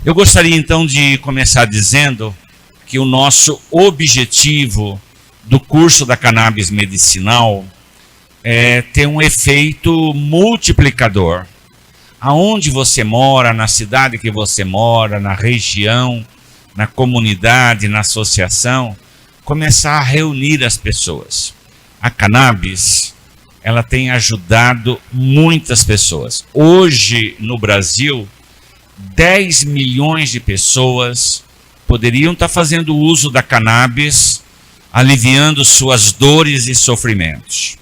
Eu gostaria então de começar dizendo que o nosso objetivo do curso da cannabis medicinal é ter um efeito multiplicador. Aonde você mora, na cidade que você mora, na região, na comunidade, na associação, começar a reunir as pessoas. A cannabis, ela tem ajudado muitas pessoas. Hoje, no Brasil, 10 milhões de pessoas poderiam estar fazendo uso da cannabis, aliviando suas dores e sofrimentos.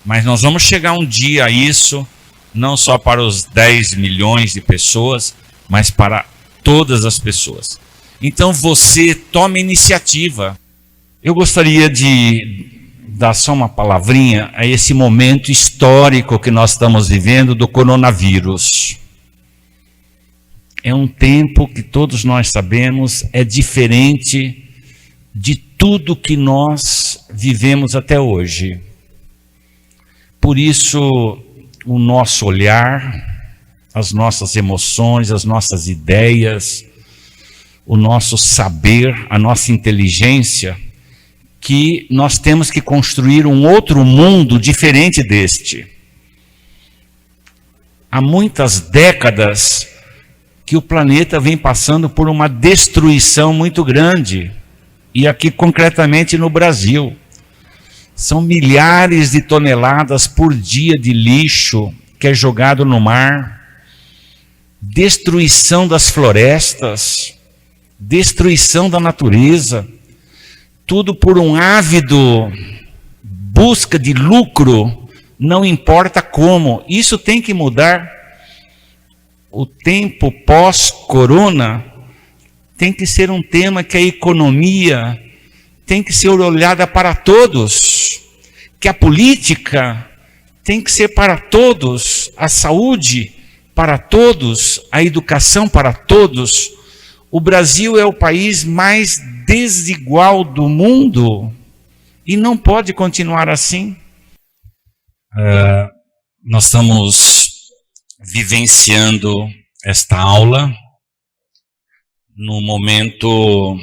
Mas nós vamos chegar um dia a isso, não só para os 10 milhões de pessoas, mas para todas as pessoas. Então você tome iniciativa. Eu gostaria de dar só uma palavrinha a esse momento histórico que nós estamos vivendo do coronavírus. É um tempo que todos nós sabemos é diferente de tudo que nós vivemos até hoje. Por isso, o nosso olhar, as nossas emoções, as nossas ideias, o nosso saber, a nossa inteligência, que nós temos que construir um outro mundo diferente deste. Há muitas décadas que o planeta vem passando por uma destruição muito grande, e aqui concretamente no Brasil. São milhares de toneladas por dia de lixo que é jogado no mar, destruição das florestas, destruição da natureza, tudo por um ávido busca de lucro, não importa como. Isso tem que mudar. O tempo pós-corona tem que ser um tema que a economia tem que ser olhada para todos, que a política tem que ser para todos, a saúde para todos, a educação para todos. O Brasil é o país mais desigual do mundo e não pode continuar assim. Nós estamos vivenciando esta aula no momento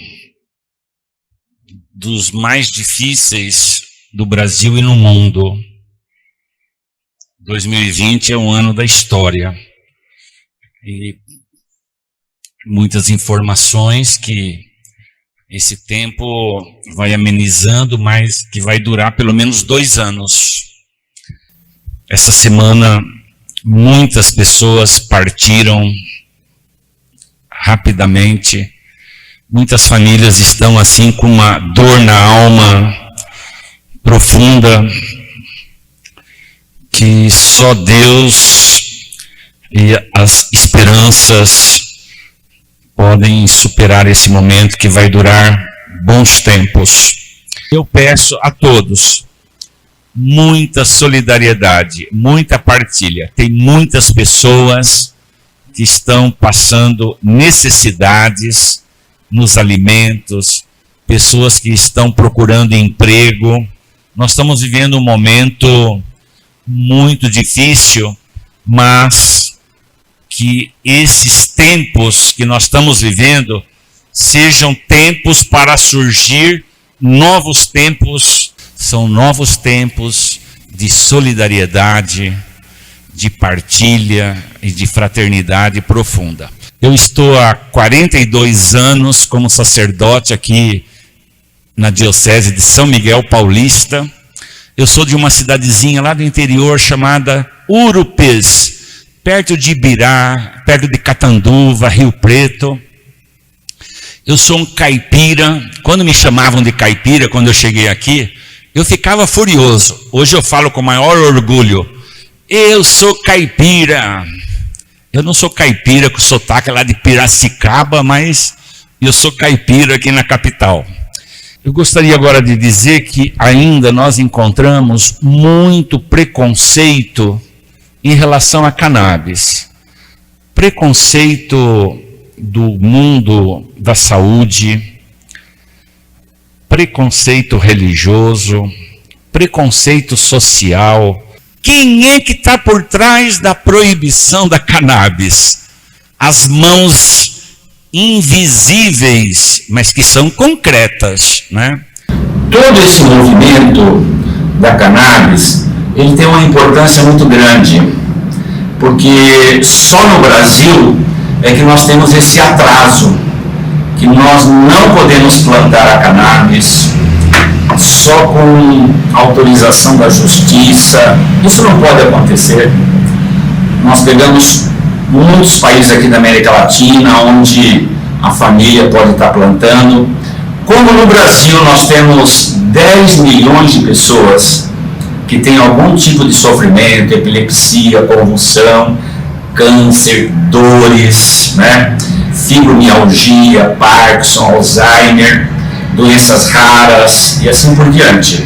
dos mais difíceis do Brasil e no mundo. 2020 é um ano da história. E muitas informações que esse tempo vai amenizando, mas que vai durar pelo menos 2 anos. Essa semana, muitas pessoas partiram rapidamente. Muitas famílias estão assim com uma dor na alma profunda, que só Deus e as esperanças podem superar esse momento que vai durar bons tempos. Eu peço a todos muita solidariedade, muita partilha. Tem muitas pessoas que estão passando necessidades nos alimentos, pessoas que estão procurando emprego. Nós estamos vivendo um momento muito difícil, mas que esses tempos que nós estamos vivendo sejam tempos para surgir novos tempos. São novos tempos de solidariedade, de partilha e de fraternidade profunda. Eu estou há 42 anos como sacerdote aqui na Diocese de São Miguel Paulista. Eu sou de uma cidadezinha lá do interior chamada Urupês, perto de Ibirá, perto de Catanduva, Rio Preto. Eu sou um caipira. Quando me chamavam de caipira, quando eu cheguei aqui, eu ficava furioso. Hoje eu falo com maior orgulho. Eu sou caipira. Eu não sou caipira com sotaque lá de Piracicaba, mas eu sou caipira aqui na capital. Eu gostaria agora de dizer que ainda nós encontramos muito preconceito em relação a cannabis. Preconceito do mundo da saúde, preconceito religioso, preconceito social. Quem é que está por trás da proibição da cannabis? As mãos invisíveis, mas que são concretas, né? Todo esse movimento da cannabis, ele tem uma importância muito grande, porque só no Brasil é que nós temos esse atraso, que nós não podemos plantar a cannabis só com autorização da justiça. Isso não pode acontecer. Nós pegamos muitos países aqui da América Latina, onde a família pode estar plantando. Como no Brasil nós temos 10 milhões de pessoas que têm algum tipo de sofrimento, epilepsia, convulsão, câncer, dores, né? Fibromialgia, Parkinson, Alzheimer, doenças raras e assim por diante.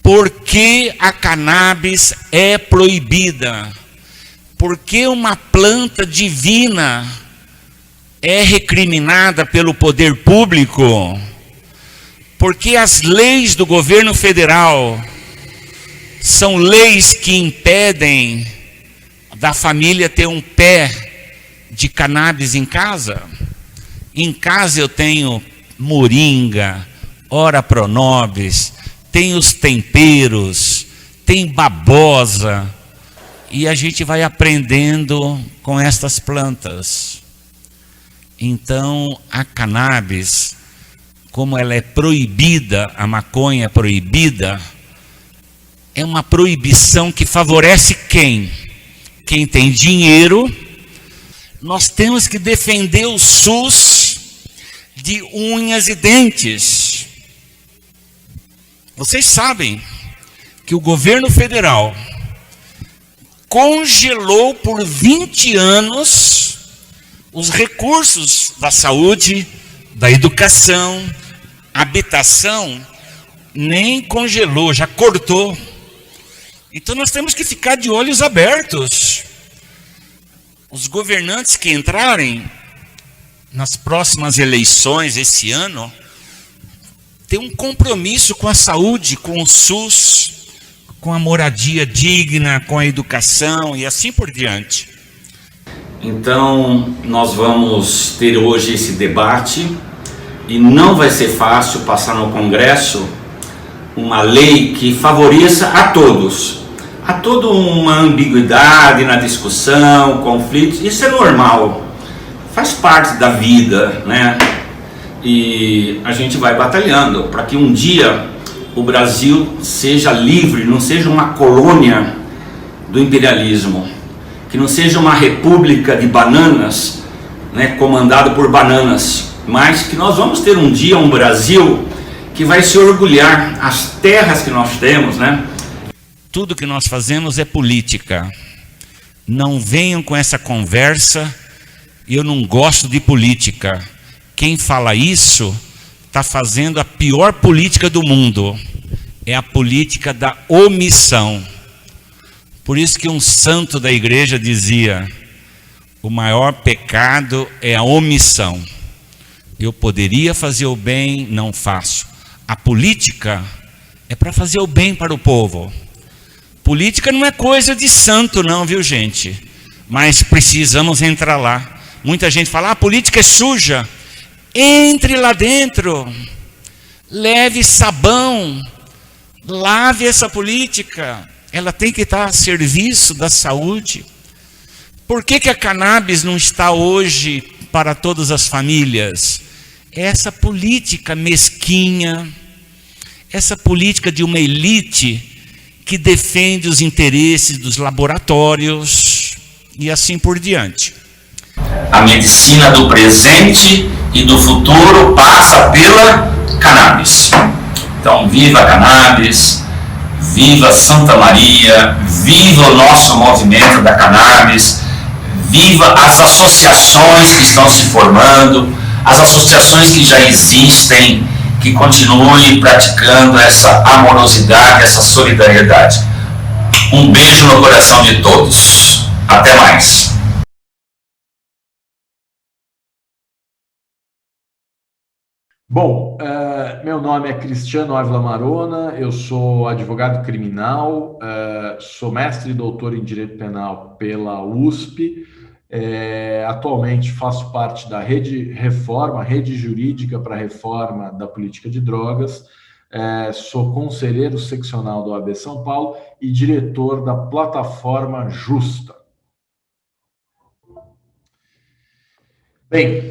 Por que a cannabis é proibida? Por que uma planta divina é recriminada pelo poder público? Por que as leis do governo federal são leis que impedem da família ter um pé de cannabis em casa? Em casa eu tenho moringa, ora pronobis, tem os temperos, tem babosa, e a gente vai aprendendo com estas plantas. Então a cannabis, como ela é proibida, a maconha é proibida, é uma proibição que favorece quem? Quem tem dinheiro. Nós temos que defender o SUS de unhas e dentes. Vocês sabem que o governo federal congelou por 20 anos os recursos da saúde, da educação, habitação, nem congelou, já cortou. Então nós temos que ficar de olhos abertos. Os governantes que entrarem nas próximas eleições esse ano têm um compromisso com a saúde, com o SUS, com a moradia digna, com a educação e assim por diante. Então, nós vamos ter hoje esse debate e não vai ser fácil passar no Congresso uma lei que favoreça a todos. Há toda uma ambiguidade na discussão, conflitos, isso é normal, faz parte da vida, né? E a gente vai batalhando para que um dia o Brasil seja livre, não seja uma colônia do imperialismo, que não seja uma república de bananas, né, comandada por bananas, mas que nós vamos ter um dia um Brasil que vai se orgulhar, as terras que nós temos, né? Tudo que nós fazemos é política. Não venham com essa conversa, eu não gosto de política. Quem fala isso está fazendo a pior política do mundo. É a política da omissão. Por isso que um santo da igreja dizia: o maior pecado é a omissão. Eu poderia fazer o bem, não faço. A política é para fazer o bem para o povo. Política não é coisa de santo não, viu gente? Mas precisamos entrar lá. Muita gente fala, a política é suja. Entre lá dentro, leve sabão, lave essa política. Ela tem que estar a serviço da saúde. Por que a cannabis não está hoje para todas as famílias? Essa política mesquinha, essa política de uma elite que defende os interesses dos laboratórios e assim por diante. A medicina do presente e do futuro passa pela cannabis. Então, viva a cannabis, viva Santa Maria, viva o nosso movimento da cannabis, viva as associações que estão se formando, as associações que já existem, que continuem praticando essa amorosidade, essa solidariedade. Um beijo no coração de todos. Até mais. Bom, meu nome é Cristiano Ávila Marona, eu sou advogado criminal, sou mestre e doutor em Direito Penal pela USP, atualmente faço parte da Rede Reforma, Rede Jurídica para a Reforma da Política de Drogas, sou conselheiro seccional do AB São Paulo e diretor da plataforma Justa. Bem,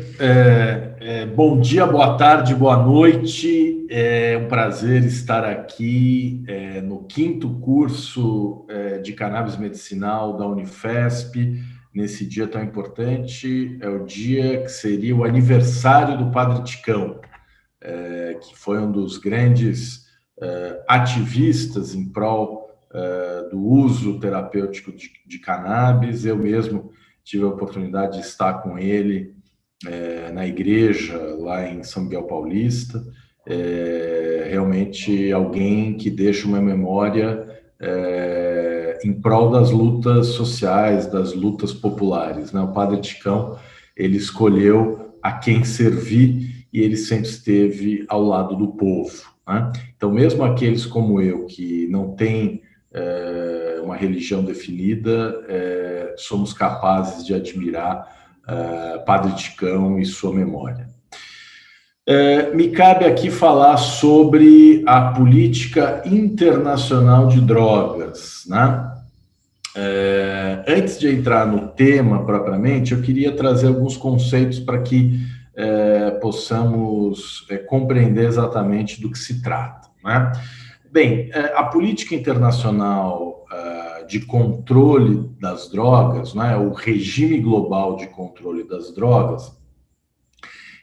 bom dia, boa tarde, boa noite. É um prazer estar aqui no 5º curso de cannabis medicinal da Unifesp, nesse dia tão importante. É o dia que seria o aniversário do Padre Ticão, que foi um dos grandes ativistas em prol do uso terapêutico de cannabis. Eu mesmo tive a oportunidade de estar com ele na igreja lá em São Miguel Paulista. Realmente alguém que deixa uma memória em prol das lutas sociais, das lutas populares, né? O Padre Ticão, ele escolheu a quem servir e ele sempre esteve ao lado do povo, né? Então, mesmo aqueles como eu, que não têm uma religião definida, somos capazes de admirar Padre Ticão e sua memória. Me cabe aqui falar sobre a política internacional de drogas, né? Antes de entrar no tema propriamente, eu queria trazer alguns conceitos para que possamos compreender exatamente do que se trata, né? Bem, a política internacional de controle das drogas, né, o regime global de controle das drogas,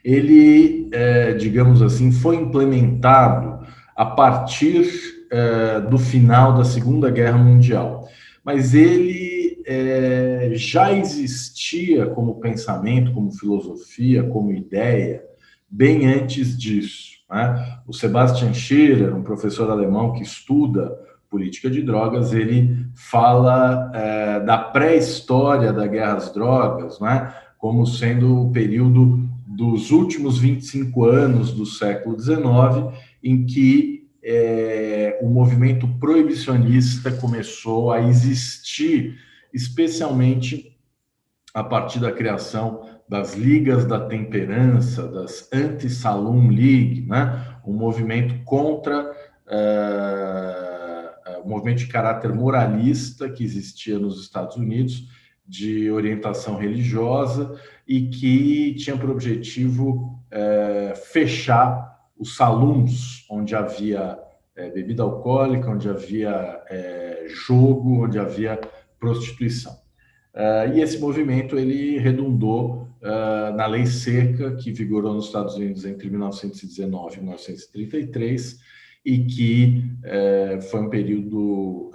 ele, digamos assim, foi implementado a partir do final da Segunda Guerra Mundial. Mas ele já existia como pensamento, como filosofia, como ideia, bem antes disso, né? O Sebastian Scherer, um professor alemão que estuda política de drogas, ele fala da pré-história da guerra às drogas, né, como sendo o período dos últimos 25 anos do século XIX, em que o movimento proibicionista começou a existir, especialmente a partir da criação das Ligas da Temperança, das Anti-Saloon League, né? Um movimento contra um movimento de caráter moralista que existia nos Estados Unidos, de orientação religiosa, e que tinha por objetivo fechar os saloons, onde havia bebida alcoólica, onde havia jogo, onde havia prostituição. E esse movimento ele redundou na lei seca que vigorou nos Estados Unidos entre 1919 e 1933, e que foi um período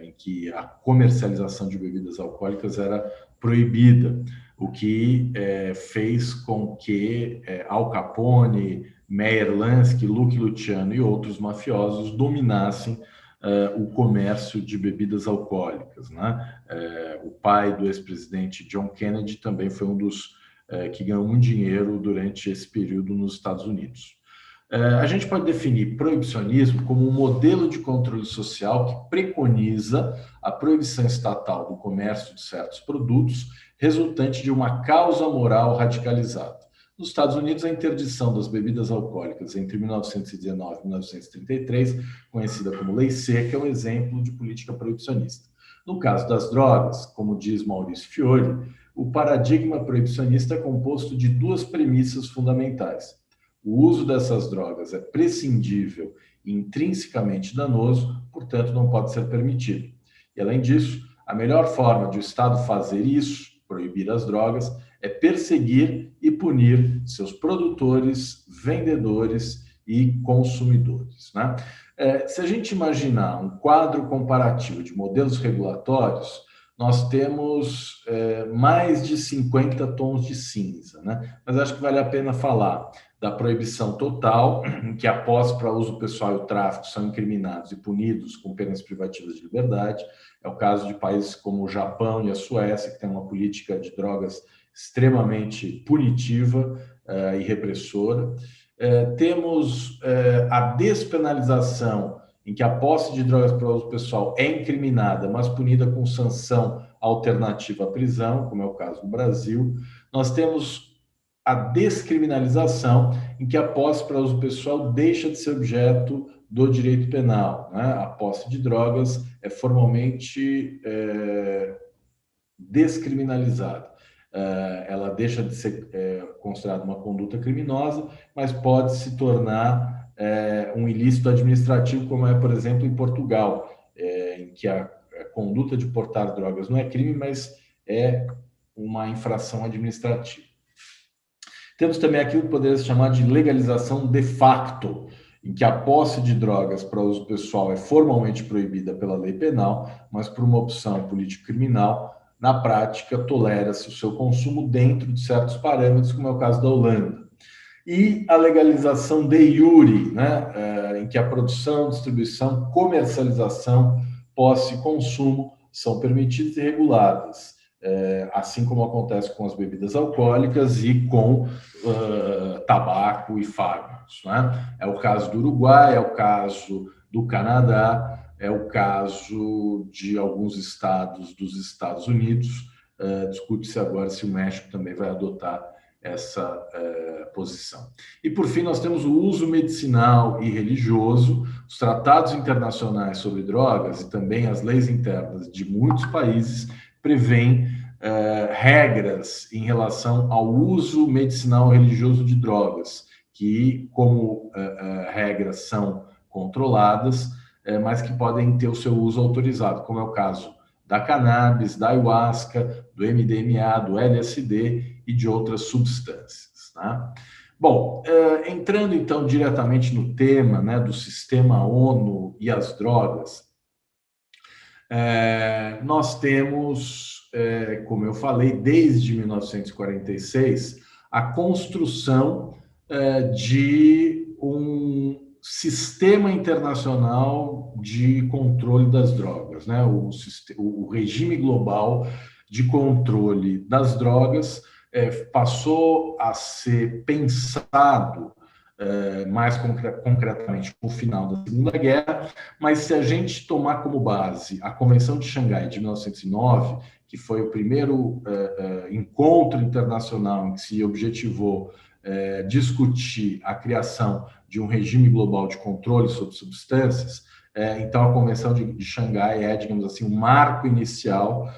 em que a comercialização de bebidas alcoólicas era proibida, o que fez com que Al Capone, Meyer Lansky, Lucky Luciano e outros mafiosos dominassem o comércio de bebidas alcoólicas, né? O pai do ex-presidente John Kennedy também foi um dos que ganhou muito dinheiro durante esse período nos Estados Unidos. A gente pode definir proibicionismo como um modelo de controle social que preconiza a proibição estatal do comércio de certos produtos, resultante de uma causa moral radicalizada. Nos Estados Unidos, a interdição das bebidas alcoólicas entre 1919 e 1933, conhecida como Lei Seca, é um exemplo de política proibicionista. No caso das drogas, como diz Maurício Fiore, o paradigma proibicionista é composto de duas premissas fundamentais. O uso dessas drogas é prescindível e intrinsecamente danoso, portanto, não pode ser permitido. E, além disso, a melhor forma de o Estado fazer isso, proibir as drogas, é perseguir e punir seus produtores, vendedores e consumidores, né? Se a gente imaginar um quadro comparativo de modelos regulatórios, nós temos mais de 50 tons de cinza, né? Mas acho que vale a pena falar da proibição total, em que a posse para uso pessoal e o tráfico são incriminados e punidos com penas privativas de liberdade. É o caso de países como o Japão e a Suécia, que tem uma política de drogas extremamente punitiva e repressora. Temos a despenalização, em que a posse de drogas para uso pessoal é incriminada, mas punida com sanção alternativa à prisão, como é o caso no Brasil. Nós temos a descriminalização, em que a posse para uso pessoal deixa de ser objeto do direito penal, né? A posse de drogas é formalmente descriminalizada. Ela deixa de ser considerada uma conduta criminosa, mas pode se tornar um ilícito administrativo, como é, por exemplo, em Portugal, em que a conduta de portar drogas não é crime, mas é uma infração administrativa. Temos também aquilo que poderia se chamar de legalização de facto, em que a posse de drogas para uso pessoal é formalmente proibida pela lei penal, mas por uma opção político-criminal, na prática, tolera-se o seu consumo dentro de certos parâmetros, como é o caso da Holanda. E a legalização de iure, né, em que a produção, distribuição, comercialização, posse e consumo são permitidas e reguladas, assim como acontece com as bebidas alcoólicas e com tabaco e fármacos, né? É o caso do Uruguai, é o caso do Canadá, é o caso de alguns estados dos Estados Unidos. Discute-se agora se o México também vai adotar essa posição. E, por fim, nós temos o uso medicinal e religioso. Os tratados internacionais sobre drogas e também as leis internas de muitos países prevêem regras em relação ao uso medicinal religioso de drogas, que, como regras, são controladas, mas que podem ter o seu uso autorizado, como é o caso da cannabis, da ayahuasca, do MDMA, do LSD e de outras substâncias, tá? Bom, entrando então diretamente no tema, né, do sistema ONU e as drogas, nós temos, como eu falei, desde 1946, a construção de um sistema internacional de controle das drogas, né? O regime global de controle das drogas passou a ser pensado mais concretamente com o final da Segunda Guerra, mas se a gente tomar como base a Convenção de Xangai de 1909, que foi o primeiro encontro internacional em que se objetivou discutir a criação de um regime global de controle sobre substâncias, então a Convenção de Xangai é, digamos assim, um marco inicial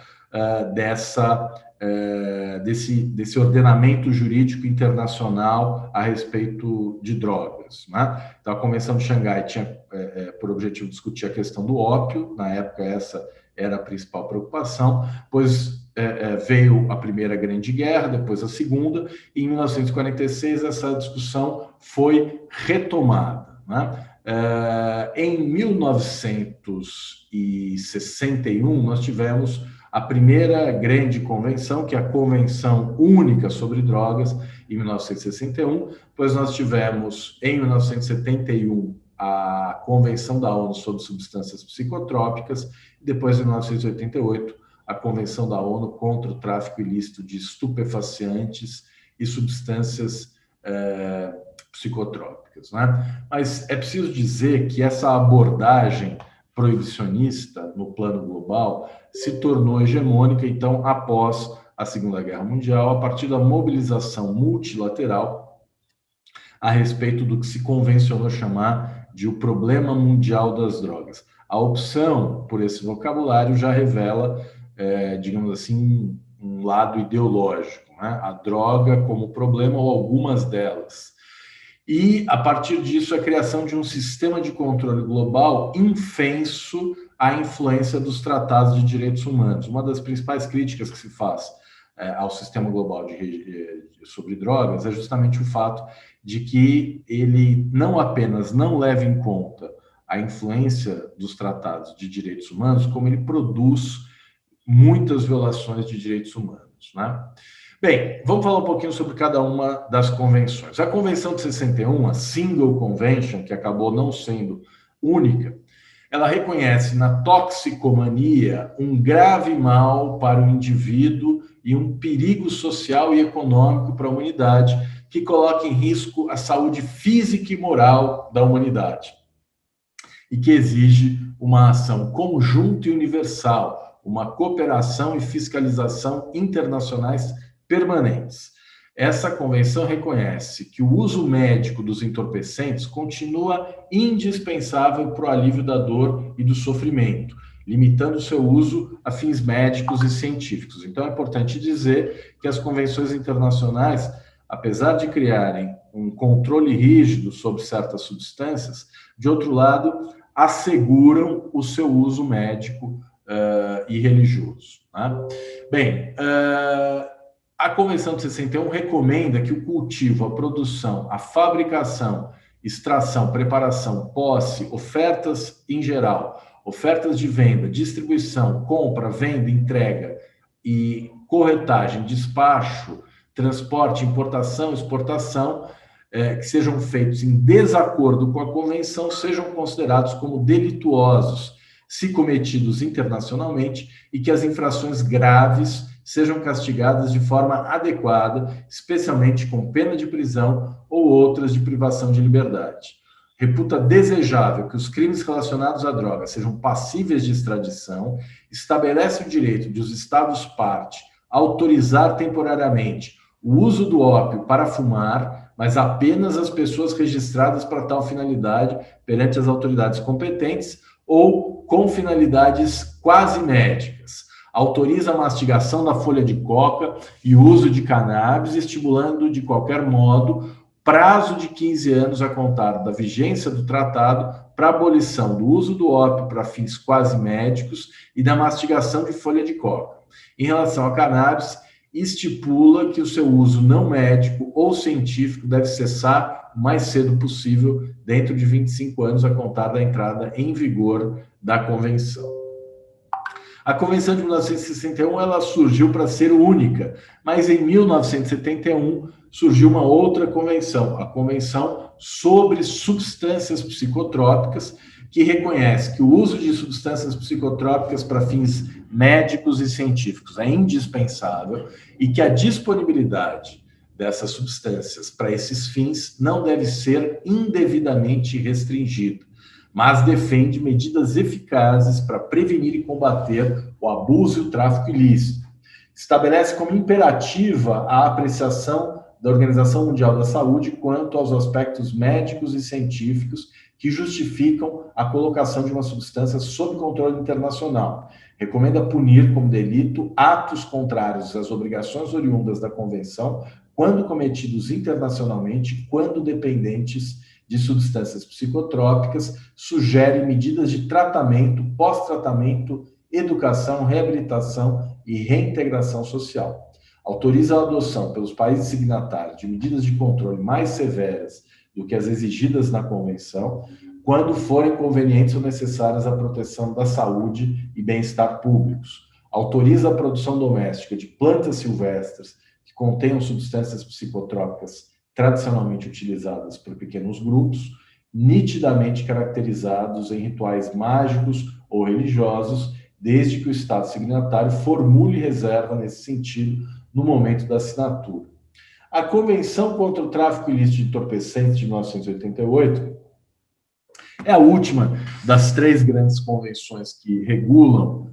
desse ordenamento jurídico internacional a respeito de drogas, né? Então, a Convenção de Xangai tinha por objetivo discutir a questão do ópio, na época essa era a principal preocupação, pois veio a Primeira Grande Guerra, depois a Segunda, e em 1946 essa discussão foi retomada, né? Em 1961, nós tivemos a primeira grande convenção, que é a Convenção Única sobre Drogas, em 1961, depois nós tivemos, em 1971, a Convenção da ONU sobre Substâncias Psicotrópicas, e depois, em 1988, a Convenção da ONU contra o Tráfico Ilícito de Estupefacientes e Substâncias Psicotrópicas, né? Mas é preciso dizer que essa abordagem proibicionista no plano global se tornou hegemônica, então, após a Segunda Guerra Mundial, a partir da mobilização multilateral a respeito do que se convencionou chamar de o problema mundial das drogas. A opção por esse vocabulário já revela, digamos assim, um lado ideológico, né? A droga como problema ou algumas delas. E, a partir disso, a criação de um sistema de controle global infenso à influência dos tratados de direitos humanos. Uma das principais críticas que se faz ao sistema global sobre drogas é justamente o fato de que ele não apenas não leva em conta a influência dos tratados de direitos humanos, como ele produz muitas violações de direitos humanos, né? Bem, vamos falar um pouquinho sobre cada uma das convenções. A Convenção de 61, a Single Convention, que acabou não sendo única, ela reconhece na toxicomania um grave mal para o indivíduo e um perigo social e econômico para a humanidade, que coloca em risco a saúde física e moral da humanidade, e que exige uma ação conjunta e universal, uma cooperação e fiscalização internacionais permanentes. Essa convenção reconhece que o uso médico dos entorpecentes continua indispensável para o alívio da dor e do sofrimento, limitando o seu uso a fins médicos e científicos. Então, é importante dizer que as convenções internacionais, apesar de criarem um controle rígido sobre certas substâncias, de outro lado, asseguram o seu uso médico e religioso, né? Bem, a Convenção de 61 recomenda que o cultivo, a produção, a fabricação, extração, preparação, posse, ofertas em geral, ofertas de venda, distribuição, compra, venda, entrega e corretagem, despacho, transporte, importação, exportação, que sejam feitos em desacordo com a Convenção, sejam considerados como delituosos, se cometidos internacionalmente, e que as infrações graves sejam castigadas de forma adequada, especialmente com pena de prisão ou outras de privação de liberdade. Reputa desejável que os crimes relacionados à droga sejam passíveis de extradição, estabelece o direito de os Estados-parte autorizar temporariamente o uso do ópio para fumar, mas apenas as pessoas registradas para tal finalidade perante as autoridades competentes ou com finalidades quase médicas. Autoriza a mastigação da folha de coca e o uso de cannabis, estimulando de qualquer modo prazo de 15 anos a contar da vigência do tratado para abolição do uso do ópio para fins quase médicos e da mastigação de folha de coca. Em relação a cannabis, estipula que o seu uso não médico ou científico deve cessar o mais cedo possível, dentro de 25 anos a contar da entrada em vigor da Convenção. A Convenção de 1961 ela surgiu para ser única, mas em 1971 surgiu uma outra convenção, a Convenção sobre Substâncias Psicotrópicas, que reconhece que o uso de substâncias psicotrópicas para fins médicos e científicos é indispensável e que a disponibilidade dessas substâncias para esses fins não deve ser indevidamente restringido, mas defende medidas eficazes para prevenir e combater o abuso e o tráfico ilícito. Estabelece como imperativa a apreciação da Organização Mundial da Saúde quanto aos aspectos médicos e científicos que justificam a colocação de uma substância sob controle internacional. Recomenda punir como delito atos contrários às obrigações oriundas da Convenção, quando cometidos internacionalmente, quando dependentes de substâncias psicotrópicas, sugere medidas de tratamento, pós-tratamento, educação, reabilitação e reintegração social. Autoriza a adoção pelos países signatários de medidas de controle mais severas do que as exigidas na Convenção, quando forem convenientes ou necessárias à proteção da saúde e bem-estar públicos. Autoriza a produção doméstica de plantas silvestres que contenham substâncias psicotrópicas tradicionalmente utilizadas por pequenos grupos, nitidamente caracterizados em rituais mágicos ou religiosos, desde que o Estado signatário formule reserva nesse sentido no momento da assinatura. A Convenção contra o Tráfico Ilícito de Entorpecentes de 1988 é a última das 3 grandes convenções que regulam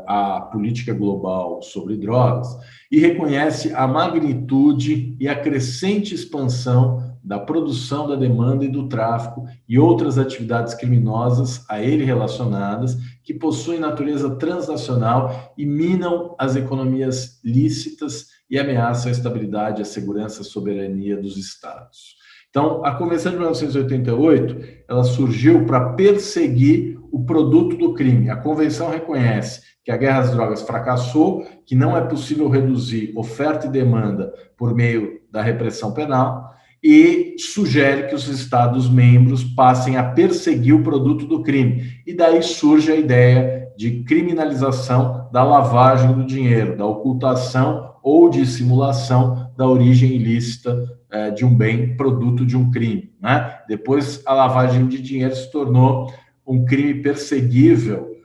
a política global sobre drogas e reconhece a magnitude e a crescente expansão da produção, da demanda e do tráfico e outras atividades criminosas a ele relacionadas que possuem natureza transnacional e minam as economias lícitas e ameaçam a estabilidade, a segurança e a soberania dos Estados. Então, a Convenção de 1988, ela surgiu para perseguir o produto do crime. A Convenção reconhece que a guerra às drogas fracassou, que não é possível reduzir oferta e demanda por meio da repressão penal e sugere que os Estados-membros passem a perseguir o produto do crime. E daí surge a ideia de criminalização da lavagem do dinheiro, da ocultação ou dissimulação da origem ilícita de um bem produto de um crime, né? Depois, a lavagem de dinheiro se tornou um crime perseguível,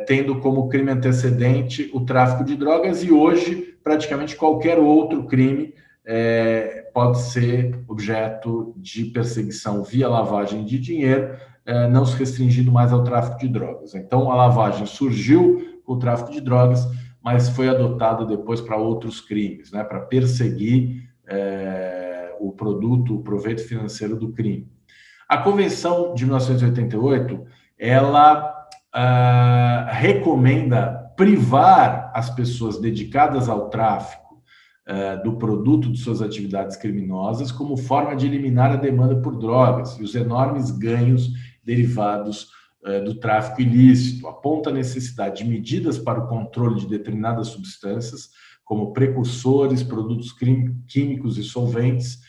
tendo como crime antecedente o tráfico de drogas, e hoje, praticamente qualquer outro crime pode ser objeto de perseguição via lavagem de dinheiro, não se restringindo mais ao tráfico de drogas. Então, a lavagem surgiu com o tráfico de drogas, mas foi adotada depois para outros crimes, né, para perseguir o produto, o proveito financeiro do crime. A Convenção de 1988, ela recomenda privar as pessoas dedicadas ao tráfico do produto de suas atividades criminosas como forma de eliminar a demanda por drogas e os enormes ganhos derivados do tráfico ilícito. Aponta a necessidade de medidas para o controle de determinadas substâncias, como precursores, produtos químicos e solventes,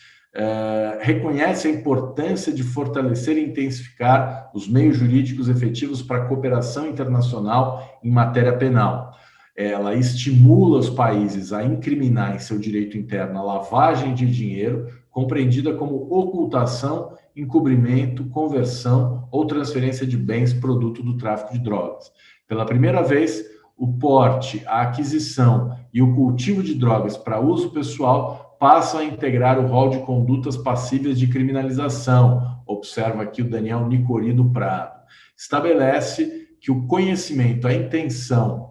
reconhece a importância de fortalecer e intensificar os meios jurídicos efetivos para a cooperação internacional em matéria penal. Ela estimula os países a incriminar em seu direito interno a lavagem de dinheiro, compreendida como ocultação, encobrimento, conversão ou transferência de bens produto do tráfico de drogas. Pela primeira vez, o porte, a aquisição e o cultivo de drogas para uso pessoal passam a integrar o rol de condutas passíveis de criminalização, observa aqui o Daniel Nicori do Prado. Estabelece que o conhecimento, a intenção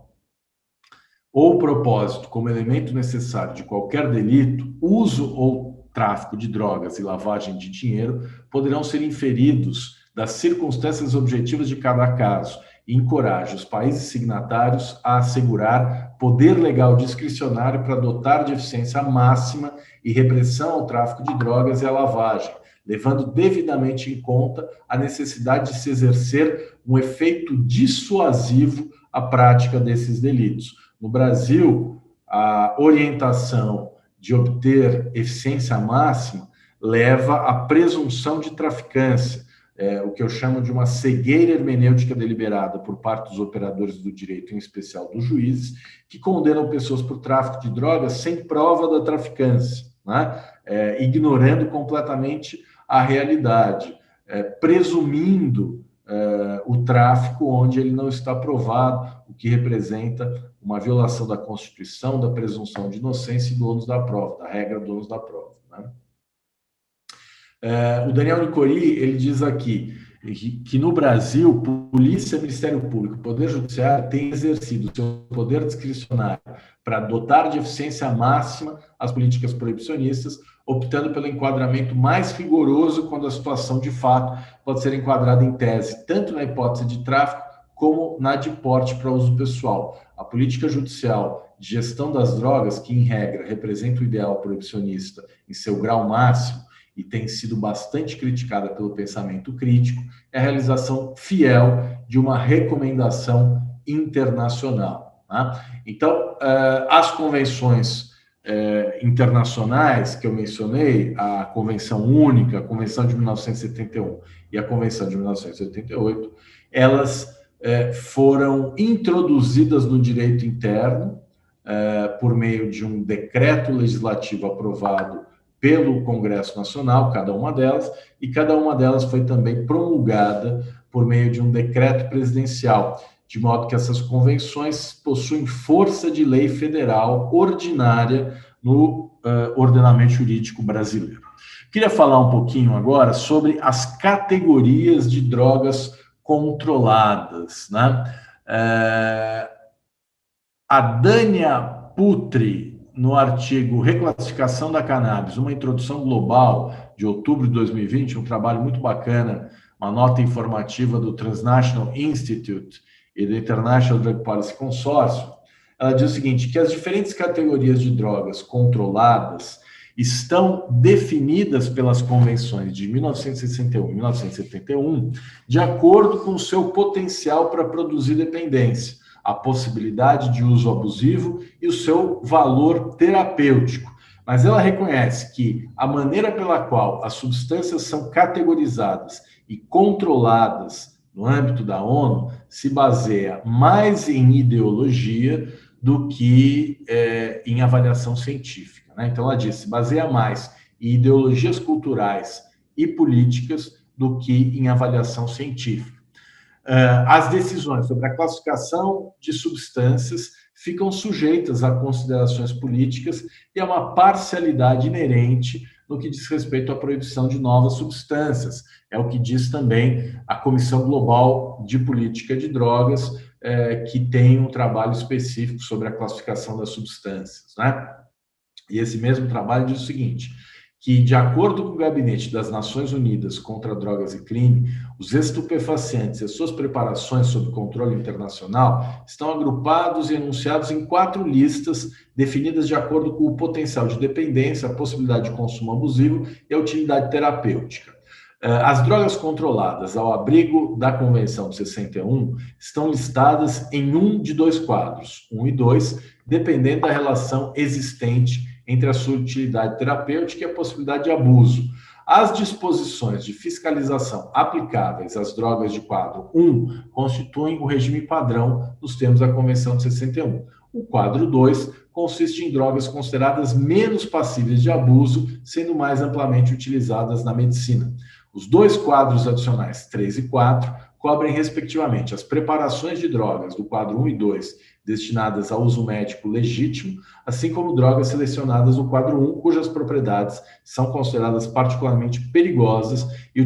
ou propósito como elemento necessário de qualquer delito, uso ou tráfico de drogas e lavagem de dinheiro poderão ser inferidos das circunstâncias objetivas de cada caso e encoraja os países signatários a assegurar poder legal discricionário para dotar de eficiência máxima e repressão ao tráfico de drogas e à lavagem, levando devidamente em conta a necessidade de se exercer um efeito dissuasivo à prática desses delitos. No Brasil, a orientação de obter eficiência máxima leva à presunção de traficância, o que eu chamo de uma cegueira hermenêutica deliberada por parte dos operadores do direito, em especial dos juízes, que condenam pessoas por tráfico de drogas sem prova da traficância, né? Ignorando completamente a realidade, presumindo o tráfico onde ele não está provado, o que representa uma violação da Constituição, da presunção de inocência e do ônus da prova, da regra do ônus da prova, né? O Daniel Nicori, ele diz aqui que no Brasil, polícia, Ministério Público, Poder Judiciário têm exercido seu poder discricionário para dotar de eficiência máxima as políticas proibicionistas, optando pelo enquadramento mais rigoroso quando a situação de fato pode ser enquadrada em tese, tanto na hipótese de tráfico como na de porte para uso pessoal. A política judicial de gestão das drogas, que em regra representa o ideal proibicionista em seu grau máximo, e tem sido bastante criticada pelo pensamento crítico, é a realização fiel de uma recomendação internacional, né? Então, as convenções internacionais que eu mencionei, a Convenção Única, a Convenção de 1971 e a Convenção de 1988, elas foram introduzidas no direito interno por meio de um decreto legislativo aprovado pelo Congresso Nacional, cada uma delas, e cada uma delas foi também promulgada por meio de um decreto presidencial, de modo que essas convenções possuem força de lei federal ordinária no ordenamento jurídico brasileiro. Queria falar um pouquinho agora sobre as categorias de drogas controladas, né? A Dânia Putri, no artigo Reclassificação da Cannabis, uma introdução global, de outubro de 2020, um trabalho muito bacana, uma nota informativa do Transnational Institute e do International Drug Policy Consortium. Ela diz o seguinte, que as diferentes categorias de drogas controladas estão definidas pelas convenções de 1961 e 1971 de acordo com o seu potencial para produzir dependência, a possibilidade de uso abusivo e o seu valor terapêutico. Mas ela reconhece que a maneira pela qual as substâncias são categorizadas e controladas no âmbito da ONU se baseia mais em ideologia do que em avaliação científica, né? Então ela diz, se baseia mais em ideologias culturais e políticas do que em avaliação científica. As decisões sobre a classificação de substâncias ficam sujeitas a considerações políticas e a uma parcialidade inerente no que diz respeito à proibição de novas substâncias. É o que diz também a Comissão Global de Política de Drogas, que tem um trabalho específico sobre a classificação das substâncias, né? E esse mesmo trabalho diz o seguinte, que, de acordo com o Gabinete das Nações Unidas contra Drogas e Crime, os estupefacientes e as suas preparações sob controle internacional estão agrupados e enunciados em 4 listas definidas de acordo com o potencial de dependência, a possibilidade de consumo abusivo e a utilidade terapêutica. As drogas controladas ao abrigo da Convenção de 61 estão listadas em um de 2 quadros, 1 e 2, dependendo da relação existente entre a sua utilidade terapêutica e a possibilidade de abuso. As disposições de fiscalização aplicáveis às drogas de quadro 1 constituem o regime padrão nos termos da Convenção de 61. O quadro 2 consiste em drogas consideradas menos passíveis de abuso, sendo mais amplamente utilizadas na medicina. Os 2 quadros adicionais, 3 e 4, cobrem, respectivamente, as preparações de drogas do quadro 1 e 2, destinadas ao uso médico legítimo, assim como drogas selecionadas no quadro 1, cujas propriedades são consideradas particularmente perigosas e a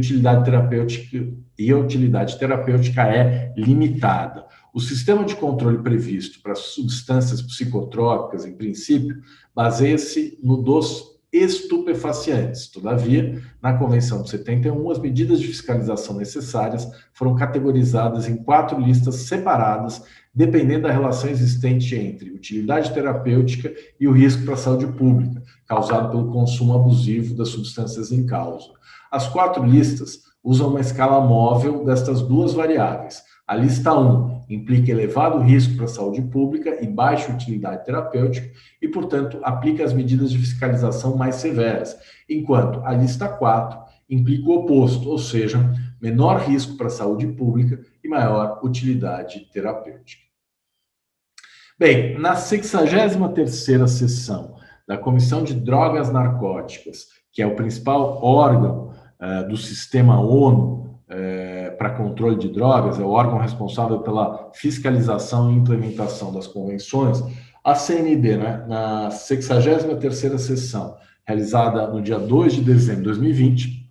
utilidade terapêutica é limitada. O sistema de controle previsto para substâncias psicotrópicas, em princípio, baseia-se no dos estupefacientes. Todavia, na Convenção de 71, as medidas de fiscalização necessárias foram categorizadas em 4 listas separadas, dependendo da relação existente entre utilidade terapêutica e o risco para a saúde pública, causado pelo consumo abusivo das substâncias em causa. As 4 listas usam uma escala móvel destas 2 variáveis. A lista 1 implica elevado risco para a saúde pública e baixa utilidade terapêutica e, portanto, aplica as medidas de fiscalização mais severas, enquanto a lista 4 implica o oposto, ou seja, menor risco para a saúde pública e maior utilidade terapêutica. Bem, na 63ª sessão da Comissão de Drogas Narcóticas, que é o principal órgão do sistema ONU para controle de drogas, é o órgão responsável pela fiscalização e implementação das convenções, a CND, né, na 63ª sessão, realizada no dia 2 de dezembro de 2020,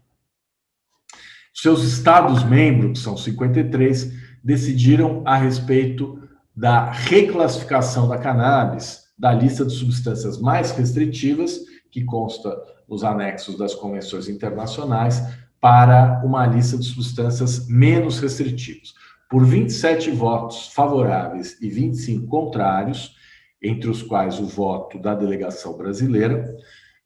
seus Estados-membros, que são 53, decidiram a respeito da reclassificação da cannabis da lista de substâncias mais restritivas, que consta nos anexos das convenções internacionais, para uma lista de substâncias menos restritivas. Por 27 votos favoráveis e 25 contrários, entre os quais o voto da delegação brasileira,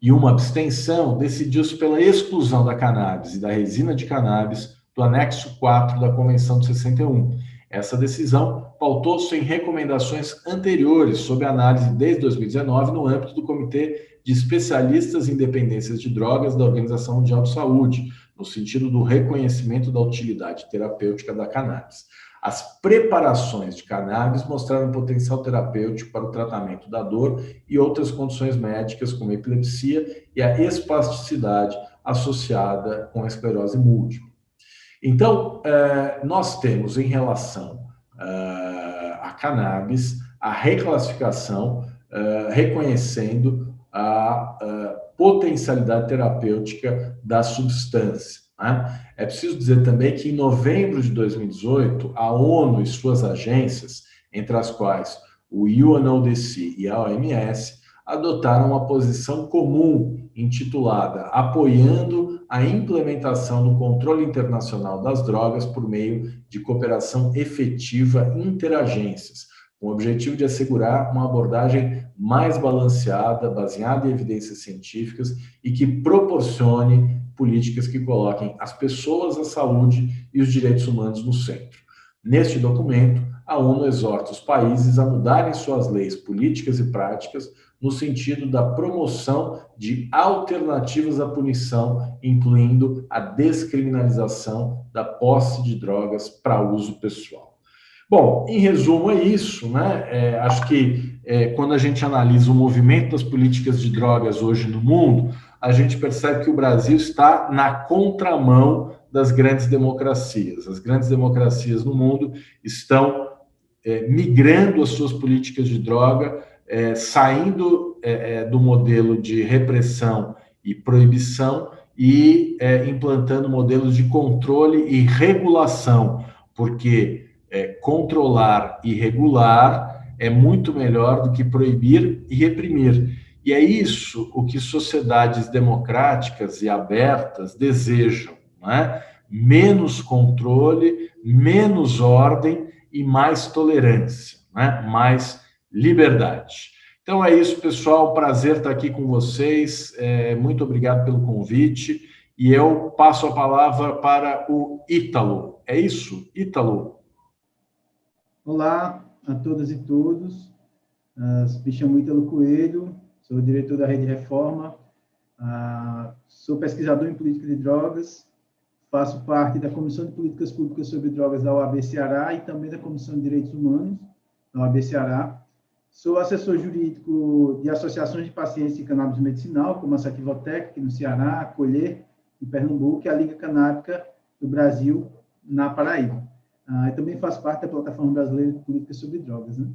e uma abstenção, decidiu-se pela exclusão da cannabis e da resina de cannabis do anexo 4 da Convenção de 61. Essa decisão pautou-se em recomendações anteriores sob análise desde 2019 no âmbito do Comitê de Especialistas em Dependências de Drogas da Organização Mundial de Saúde, no sentido do reconhecimento da utilidade terapêutica da cannabis. As preparações de cannabis mostraram potencial terapêutico para o tratamento da dor e outras condições médicas, como a epilepsia e a espasticidade associada com a esclerose múltipla. Então, nós temos em relação à cannabis a reclassificação, reconhecendo a potencialidade terapêutica da substância. Né? É preciso dizer também que em novembro de 2018, a ONU e suas agências, entre as quais o UNODC e a OMS, adotaram uma posição comum intitulada Apoiando a implementação do controle internacional das drogas por meio de cooperação efetiva interagências, com o objetivo de assegurar uma abordagem mais balanceada, baseada em evidências científicas e que proporcione políticas que coloquem as pessoas, a saúde e os direitos humanos no centro. Neste documento, a ONU exorta os países a mudarem suas leis políticas e práticas no sentido da promoção de alternativas à punição, incluindo a descriminalização da posse de drogas para uso pessoal. Bom, em resumo é isso, né? Acho que quando a gente analisa o movimento das políticas de drogas hoje no mundo, a gente percebe que o Brasil está na contramão das grandes democracias. As grandes democracias no mundo estão migrando as suas políticas de droga, saindo do modelo de repressão e proibição e implantando modelos de controle e regulação, porque controlar e regular é muito melhor do que proibir e reprimir. E é isso o que sociedades democráticas e abertas desejam, né? Menos controle, menos ordem e mais tolerância, né? Mais liberdade. Então é isso, pessoal. Prazer estar aqui com vocês. Muito obrigado pelo convite. E eu passo a palavra para o Ítalo. É isso, Ítalo? Olá a todas e todos. Me chamo Ítalo Coelho, sou diretor da Rede Reforma, sou pesquisador em política de drogas, faço parte da Comissão de Políticas Públicas sobre Drogas da OAB Ceará e também da Comissão de Direitos Humanos da OAB Ceará. Sou assessor jurídico de associações de pacientes de cannabis medicinal, como a Sativotec, aqui no Ceará, a Colher, em Pernambuco, e a Liga Canábica do Brasil, na Paraíba. E também faço parte da Plataforma Brasileira de Políticas sobre Drogas. Né?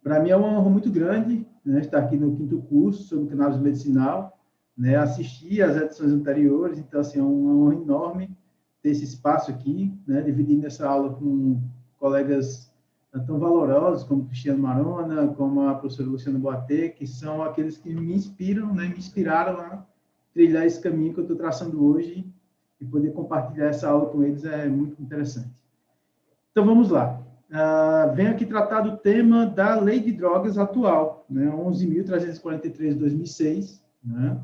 Para mim é uma honra muito grande, né, estar aqui no 5º curso sobre cannabis medicinal, né, assistir às edições anteriores, então assim, é uma honra enorme ter esse espaço aqui, né, dividindo essa aula com colegas tão valorosos como Cristiano Marona, como a professora Luciana Boatê, que são aqueles que me inspiram, né, me inspiraram a trilhar esse caminho que eu estou traçando hoje, e poder compartilhar essa aula com eles é muito interessante. Então, vamos lá. Venho aqui tratar do tema da Lei de Drogas atual, né, 11.343 de 2006, né,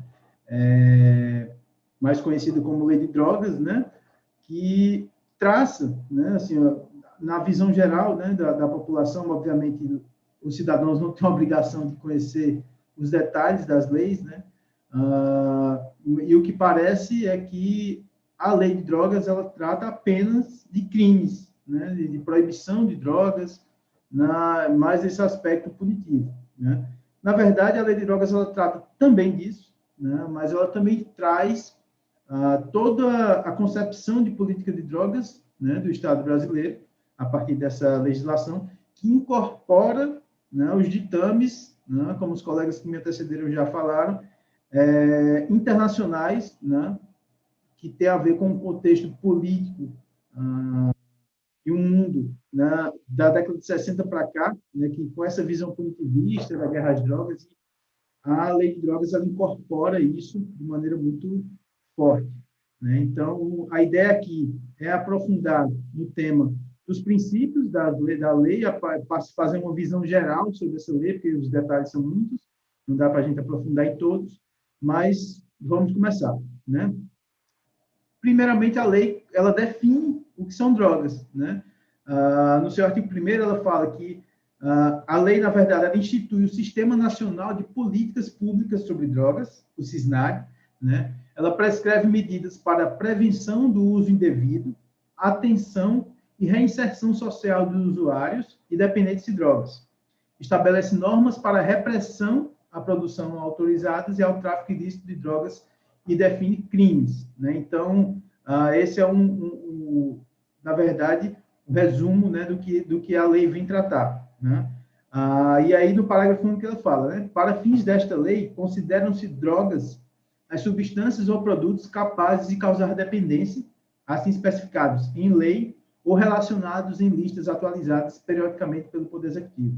mais conhecido como Lei de Drogas, né, que traça, né, assim, na visão geral, né, da população, obviamente, os cidadãos não têm a obrigação de conhecer os detalhes das leis, né, e o que parece é que a Lei de Drogas ela trata apenas de crimes, né, de proibição de drogas, mais esse aspecto punitivo. Né? Na verdade, a Lei de Drogas ela trata também disso, né, mas ela também traz toda a concepção de política de drogas né, do Estado brasileiro, a partir dessa legislação, que incorpora, né, os ditames, né, como os colegas que me antecederam já falaram, internacionais, né, que tem a ver com o contexto político e um mundo, né, da década de 60 para cá, né, que com essa visão punitivista da guerra às drogas, a lei de drogas ela incorpora isso de maneira muito forte, né? Então, a ideia aqui é aprofundar no tema dos princípios da lei, fazer uma visão geral sobre essa lei, porque os detalhes são muitos, não dá para a gente aprofundar em todos, mas vamos começar, né? Primeiramente, a lei, ela define o que são drogas, né? No seu artigo 1º, ela fala que a lei, na verdade, ela institui o Sistema Nacional de Políticas Públicas sobre Drogas, o SISNAG, né? Ela prescreve medidas para a prevenção do uso indevido, atenção e reinserção social dos usuários e dependentes de drogas. Estabelece normas para a repressão à produção não autorizadas e ao tráfico ilícito de drogas e define crimes, né? Então, esse é na verdade, o resumo, né, do que a lei vem tratar, né? E aí, no parágrafo 1 que ela fala, né? Para fins desta lei, consideram-se drogas as substâncias ou produtos capazes de causar dependência, assim especificados em lei ou relacionados em listas atualizadas periodicamente pelo Poder Executivo.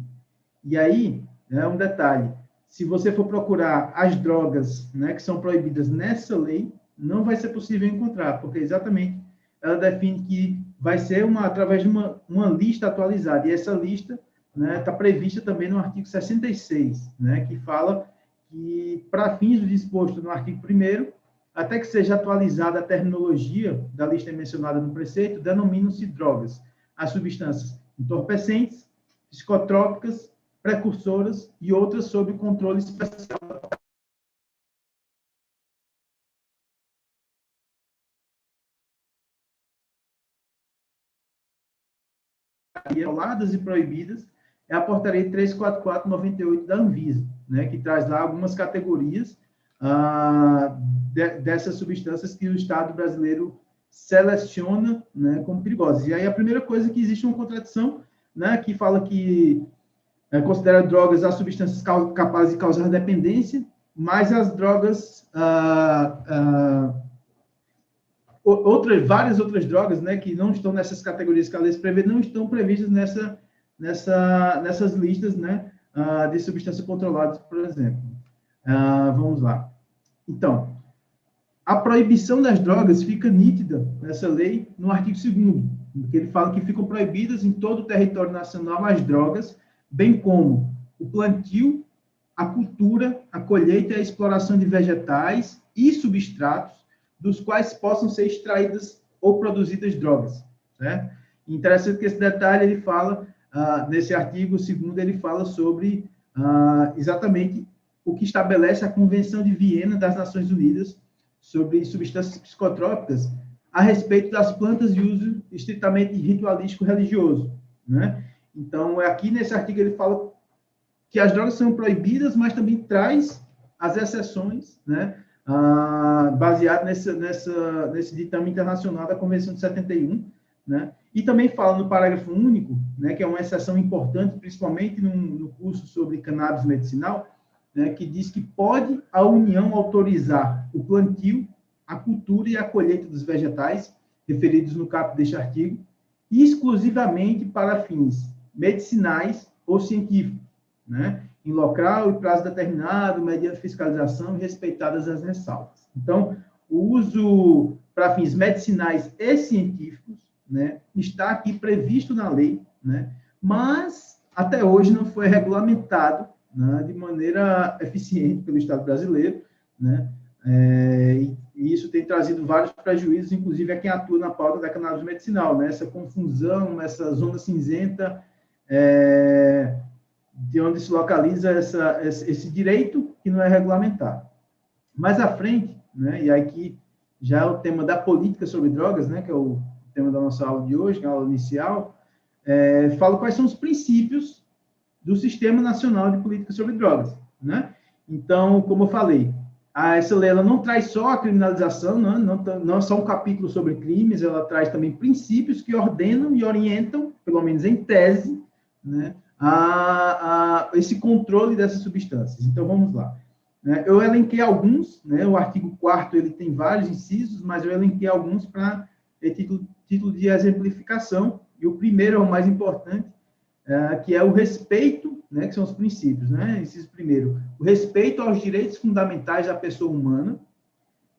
E aí, né, um detalhe, se você for procurar as drogas, né, que são proibidas nessa lei, não vai ser possível encontrar, porque exatamente ela define que vai ser através de uma lista atualizada, e essa lista, né, está prevista também no artigo 66, né, que fala que, para fins do disposto no artigo 1º, até que seja atualizada a terminologia da lista mencionada no preceito, denominam-se drogas as substâncias entorpecentes, psicotrópicas, precursoras e outras sob controle especial. Isoladas e proibidas é a portaria 344/98 da Anvisa, né, que traz lá algumas categorias dessas substâncias que o Estado brasileiro seleciona, né, como perigosas. E aí a primeira coisa é que existe uma contradição, né, que fala que considera drogas as substâncias capazes de causar dependência, mas as drogas, várias outras drogas, né, que não estão nessas categorias que a lei prevê, não estão previstas nessas listas, né, de substâncias controladas, por exemplo. Vamos lá. Então, a proibição das drogas fica nítida nessa lei no artigo 2º, que ele fala que ficam proibidas em todo o território nacional as drogas, bem como o plantio, a cultura, a colheita e a exploração de vegetais e substratos dos quais possam ser extraídas ou produzidas drogas, certo? Interessante que esse detalhe ele fala, nesse artigo 2º, ele fala sobre exatamente o que estabelece a Convenção de Viena das Nações Unidas sobre substâncias psicotrópicas a respeito das plantas de uso estritamente ritualístico religioso, né? Então, aqui nesse artigo ele fala que as drogas são proibidas, mas também traz as exceções, né, baseado nesse ditame internacional da Convenção de 71, né? E também fala no parágrafo único, né, que é uma exceção importante, principalmente no curso sobre cannabis medicinal, né, que diz que pode a União autorizar o plantio, a cultura e a colheita dos vegetais, referidos no caput deste artigo, exclusivamente para fins medicinais ou científicos, né, em local e prazo determinado, mediante fiscalização e respeitadas as ressalvas. Então, o uso para fins medicinais e científicos, né, está aqui previsto na lei, né, mas até hoje não foi regulamentado, né, de maneira eficiente pelo Estado brasileiro, né, e isso tem trazido vários prejuízos, inclusive a quem atua na pauta da cannabis medicinal, né, essa confusão, essa zona cinzenta, de onde se localiza esse direito que não é regulamentado. Mais à frente, né, e aqui já é o tema da política sobre drogas, né, que é o tema da nossa aula de hoje, que é a aula inicial, fala quais são os princípios do Sistema Nacional de Política sobre Drogas, né? Então, como eu falei, essa lei ela não traz só a criminalização, não é só um capítulo sobre crimes, ela traz também princípios que ordenam e orientam, pelo menos em tese, né, esse controle dessas substâncias. Então, vamos lá. Eu elenquei alguns, né, o artigo 4º ele tem vários incisos, mas eu elenquei alguns para título de exemplificação, e o primeiro é o mais importante, que é o respeito, né, que são os princípios, né? Inciso primeiro, o respeito aos direitos fundamentais da pessoa humana,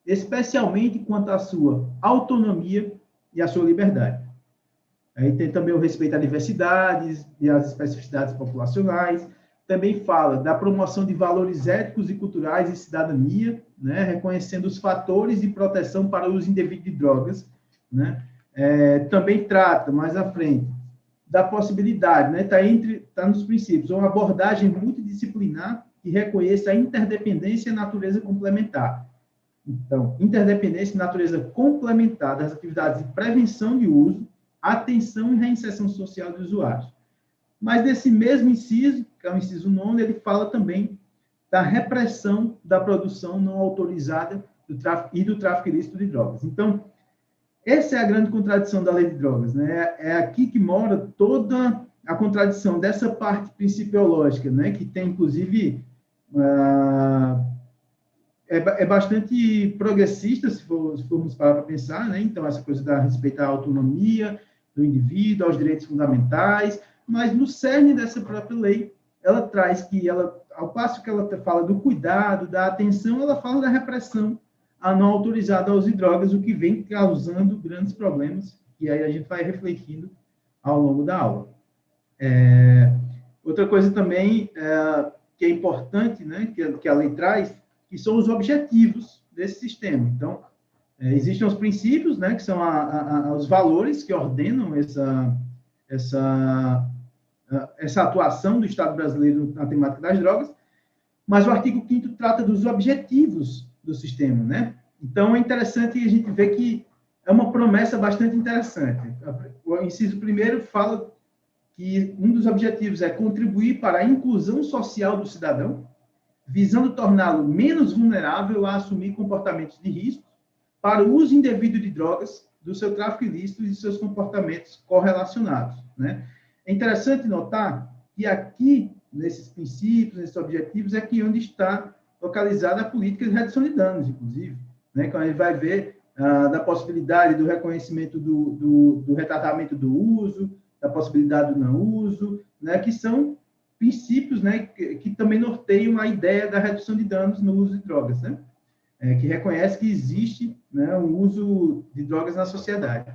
especialmente quanto à sua autonomia e à sua liberdade. Aí tem também o respeito à diversidade e às especificidades populacionais. Também fala da promoção de valores éticos e culturais e cidadania, né, reconhecendo os fatores de proteção para o uso indevido de drogas, né? Também trata, mais à frente, da possibilidade, né, tá nos princípios, uma abordagem multidisciplinar que reconheça a interdependência e a natureza complementar. Então, interdependência e natureza complementar das atividades de prevenção de uso, atenção e reinserção social dos usuários. Mas nesse mesmo inciso, que é o inciso 9, ele fala também da repressão da produção não autorizada do tráfico ilícito de drogas. Então, essa é a grande contradição da lei de drogas, né? É aqui que mora toda a contradição dessa parte principiológica, né? Que tem, inclusive, é bastante progressista, se formos parar para pensar, né? Então, essa coisa da respeitar a autonomia do indivíduo, aos direitos fundamentais, mas no cerne dessa própria lei, ela traz que, ao passo que ela fala do cuidado, da atenção, ela fala da repressão a não autorizada a uso de drogas, o que vem causando grandes problemas, e aí a gente vai refletindo ao longo da aula. Outra coisa também que é importante, né, que a lei traz, que são os objetivos desse sistema. Então, existem os princípios, né, que são os valores que ordenam essa atuação do Estado brasileiro na temática das drogas, mas o artigo 5º trata dos objetivos do sistema, né? Então, é interessante a gente ver que é uma promessa bastante interessante. O inciso 1º fala que um dos objetivos é contribuir para a inclusão social do cidadão, visando torná-lo menos vulnerável a assumir comportamentos de risco para o uso indevido de drogas, do seu tráfico ilícito e de seus comportamentos correlacionados, né? É interessante notar que aqui, nesses princípios, nesses objetivos, é aqui onde está localizada a política de redução de danos, inclusive, né? Quando a gente vai ver da possibilidade do reconhecimento do retratamento do uso, da possibilidade do não uso, né? Que são princípios, né, que também norteiam a ideia da redução de danos no uso de drogas, né? Que reconhece que existe, né, um uso de drogas na sociedade.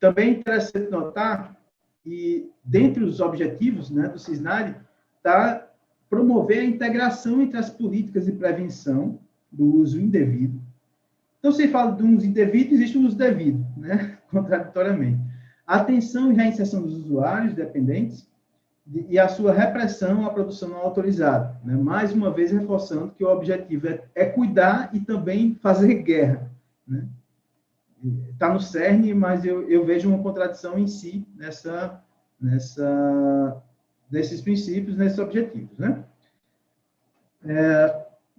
Também é interessante notar que, dentre os objetivos, né, do CISNAD, está promover a integração entre as políticas de prevenção do uso indevido. Então, se fala de um uso indevido, existe um uso devido, né, contraditoriamente. A atenção e reinserção dos usuários dependentes e a sua repressão à produção não autorizada, né? Mais uma vez reforçando que o objetivo é cuidar e também fazer guerra, né? Está no cerne, mas eu vejo uma contradição em si nesses princípios, nesses objetivos, né?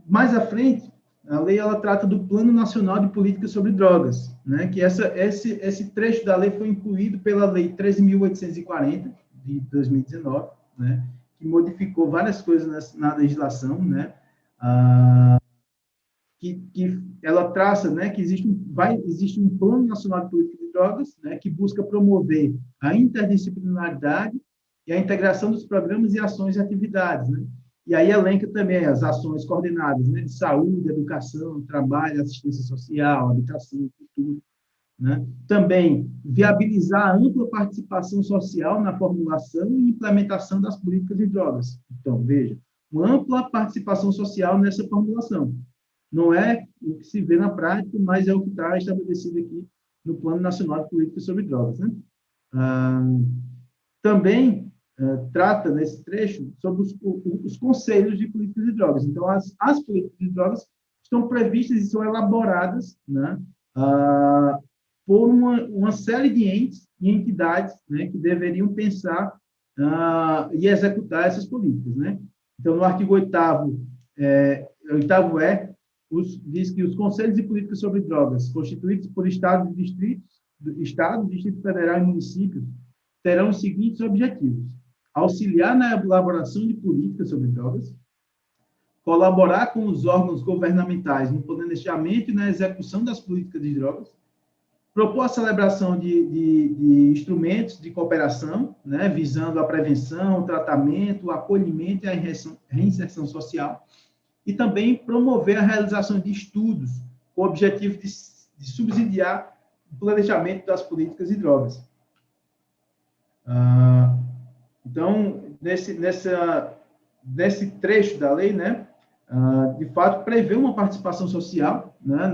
Mais à frente, a lei ela trata do Plano Nacional de Políticas sobre Drogas, né? Que esse trecho da lei foi incluído pela Lei 13.840 de 2019, né? Que modificou várias coisas na legislação, né? Que ela traça, né, que existe um Plano Nacional de Política de Drogas, né, que busca promover a interdisciplinaridade e a integração dos programas e ações e atividades, né? E aí elenca também as ações coordenadas, né, de saúde, educação, trabalho, assistência social, habitação, cultura, né? Também viabilizar a ampla participação social na formulação e implementação das políticas de drogas. Então, veja, uma ampla participação social nessa formulação. Não é o que se vê na prática, mas é o que está estabelecido aqui no Plano Nacional de Políticas sobre Drogas, né? Também trata, nesse trecho, sobre os conselhos de políticas de drogas. Então, as políticas de drogas estão previstas e são elaboradas, né, por uma série de entes e entidades, né, que deveriam pensar e executar essas políticas, né? Então, no artigo 8º, oitavo diz que os conselhos de políticas sobre drogas, constituídos por estados, Distrito Federal e municípios, terão os seguintes objetivos: auxiliar na elaboração de políticas sobre drogas, colaborar com os órgãos governamentais no planejamento e na execução das políticas de drogas, propor a celebração de instrumentos de cooperação, né, visando a prevenção, o tratamento, o acolhimento e a reinserção social, e também promover a realização de estudos com o objetivo de subsidiar o planejamento das políticas de drogas. Então, nesse trecho da lei, né, de fato, prevê uma participação social, né,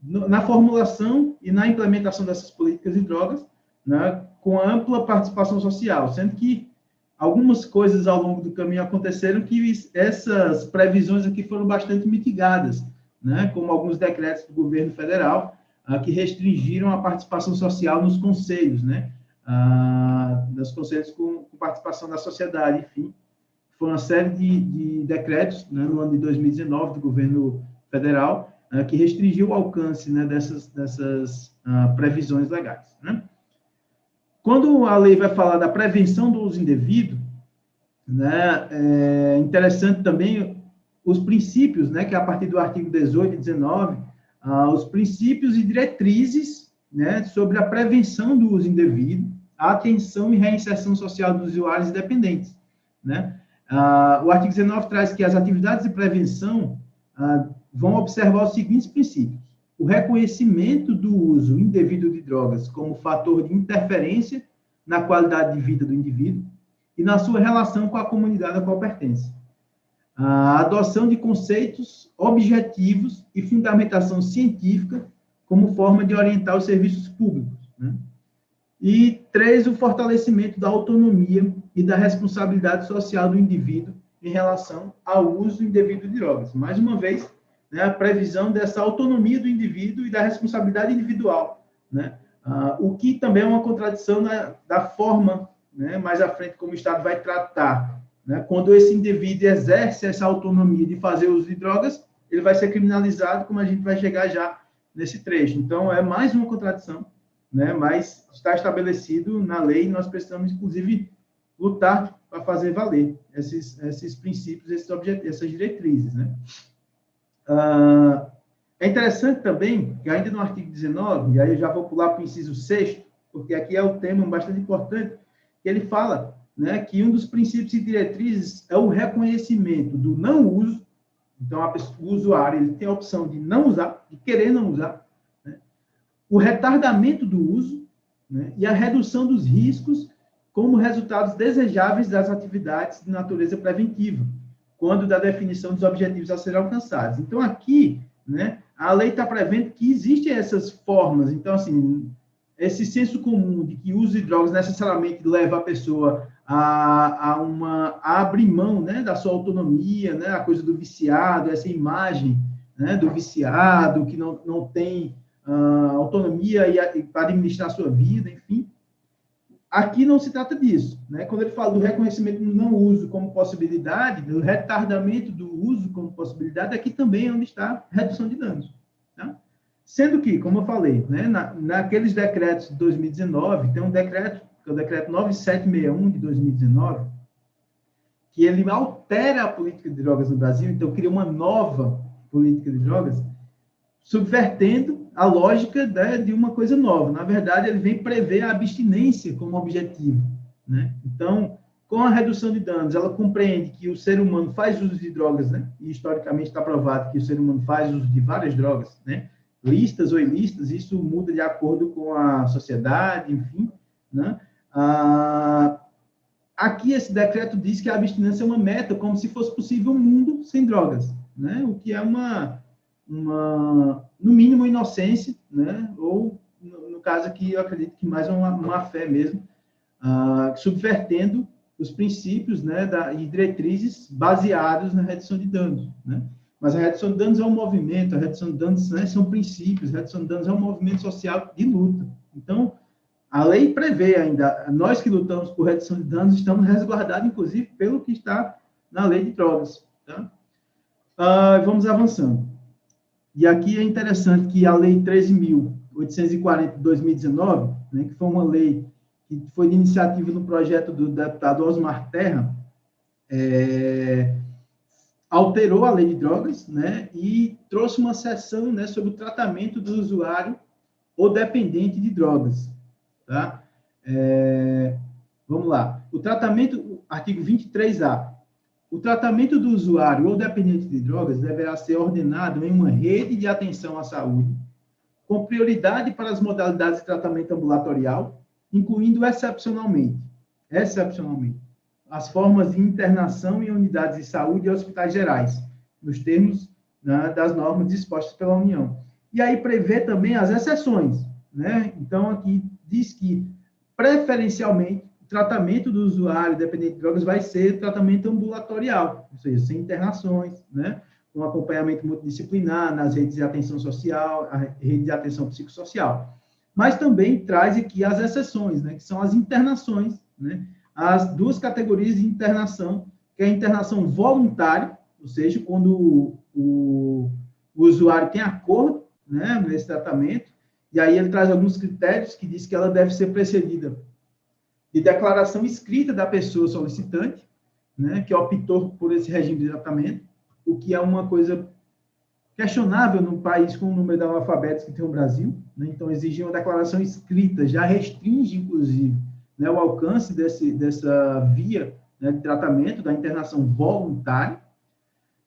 na formulação e na implementação dessas políticas de drogas, né, com ampla participação social, sendo que algumas coisas ao longo do caminho aconteceram que essas previsões aqui foram bastante mitigadas, né, como alguns decretos do governo federal que restringiram a participação social nos conselhos, né, nos conselhos com participação da sociedade, enfim. Foi uma série de decretos, né, no ano de 2019, do governo federal, que restringiu o alcance, né, dessas previsões legais, né? Quando a lei vai falar da prevenção do uso indevido, né, é interessante também os princípios, né, que a partir do artigo 18 e 19, os princípios e diretrizes, né, sobre a prevenção do uso indevido, a atenção e reinserção social dos usuários dependentes, né? O artigo 19 traz que as atividades de prevenção vão observar os seguintes princípios: o reconhecimento do uso indevido de drogas como fator de interferência na qualidade de vida do indivíduo e na sua relação com a comunidade a qual pertence. A adoção de conceitos objetivos e fundamentação científica como forma de orientar os serviços públicos, né? E 3, o fortalecimento da autonomia e da responsabilidade social do indivíduo em relação ao uso indevido de drogas. Mais uma vez, né, a previsão dessa autonomia do indivíduo e da responsabilidade individual, né? O que também é uma contradição da forma, né, mais à frente, como o Estado vai tratar, né? Quando esse indivíduo exerce essa autonomia de fazer uso de drogas, ele vai ser criminalizado, como a gente vai chegar já nesse trecho. Então, é mais uma contradição, né? Mas está estabelecido na lei e nós precisamos, inclusive, lutar para fazer valer esses princípios, esses objetivos, essas diretrizes, né? É interessante também que ainda no artigo 19, e aí eu já vou pular para o inciso 6º, porque aqui é um tema bastante importante, que ele fala, né, que um dos princípios e diretrizes é o reconhecimento do não uso. Então, o usuário ele tem a opção de não usar, de querer não usar, né? O retardamento do uso, né, e a redução dos riscos como resultados desejáveis das atividades de natureza preventiva, quando da definição dos objetivos a serem alcançados. Então, aqui, né, a lei está prevendo que existem essas formas. Então, assim, esse senso comum de que o uso de drogas necessariamente leva a pessoa a abrir mão, né, da sua autonomia, né, a coisa do viciado, essa imagem, né, do viciado que não tem autonomia para administrar a sua vida, enfim. Aqui não se trata disso, né? Quando ele fala do reconhecimento do não uso como possibilidade, do retardamento do uso como possibilidade, aqui também é onde está a redução de danos, tá? Sendo que, como eu falei, né, naqueles decretos de 2019, tem um decreto, que é o decreto 9761 de 2019, que ele altera a política de drogas no Brasil, então cria uma nova política de drogas, subvertendo a lógica de uma coisa nova. Na verdade, ele vem prever a abstinência como objetivo, né? Então, com a redução de danos, ela compreende que o ser humano faz uso de drogas, né? E historicamente está provado que o ser humano faz uso de várias drogas, né? Lícitas ou ilícitas, isso muda de acordo com a sociedade, enfim, né? Aqui esse decreto diz que a abstinência é uma meta, como se fosse possível um mundo sem drogas, né? O que é no mínimo, inocência, né? Ou, no caso aqui, eu acredito que mais uma fé mesmo, subvertendo os princípios, né, e diretrizes baseados na redução de danos, né? Mas a redução de danos é um movimento, a redução de danos, né, são princípios, a redução de danos é um movimento social de luta. Então, a lei prevê ainda, nós que lutamos por redução de danos, estamos resguardados, inclusive, pelo que está na lei de drogas, Tá? Vamos avançando. E aqui é interessante que a Lei 13.840 de 2019, né, que foi uma lei que foi de iniciativa no projeto do deputado Osmar Terra, alterou a lei de drogas, né, e trouxe uma seção, né, sobre o tratamento do usuário ou dependente de drogas. Tá? Vamos lá. O tratamento, artigo 23A. O tratamento do usuário ou dependente de drogas deverá ser ordenado em uma rede de atenção à saúde, com prioridade para as modalidades de tratamento ambulatorial, incluindo excepcionalmente, as formas de internação em unidades de saúde e hospitais gerais, nos termos, né, das normas dispostas pela União. E aí prevê também as exceções, né? Então, aqui diz que, preferencialmente, o tratamento do usuário dependente de drogas vai ser tratamento ambulatorial, ou seja, sem internações, né? Com acompanhamento multidisciplinar nas redes de atenção social, a rede de atenção psicossocial. Mas também traz aqui as exceções, né? Que são as internações, né? As duas categorias de internação, que é a internação voluntária, ou seja, quando o usuário tem acordo, né, nesse tratamento, e aí ele traz alguns critérios que diz que ela deve ser precedida de declaração escrita da pessoa solicitante, né, que optou por esse regime de tratamento, o que é uma coisa questionável num país com o número de analfabetos que tem o Brasil, né? Então, exigir uma declaração escrita já restringe, inclusive, né, o alcance dessa via, né, de tratamento, da internação voluntária,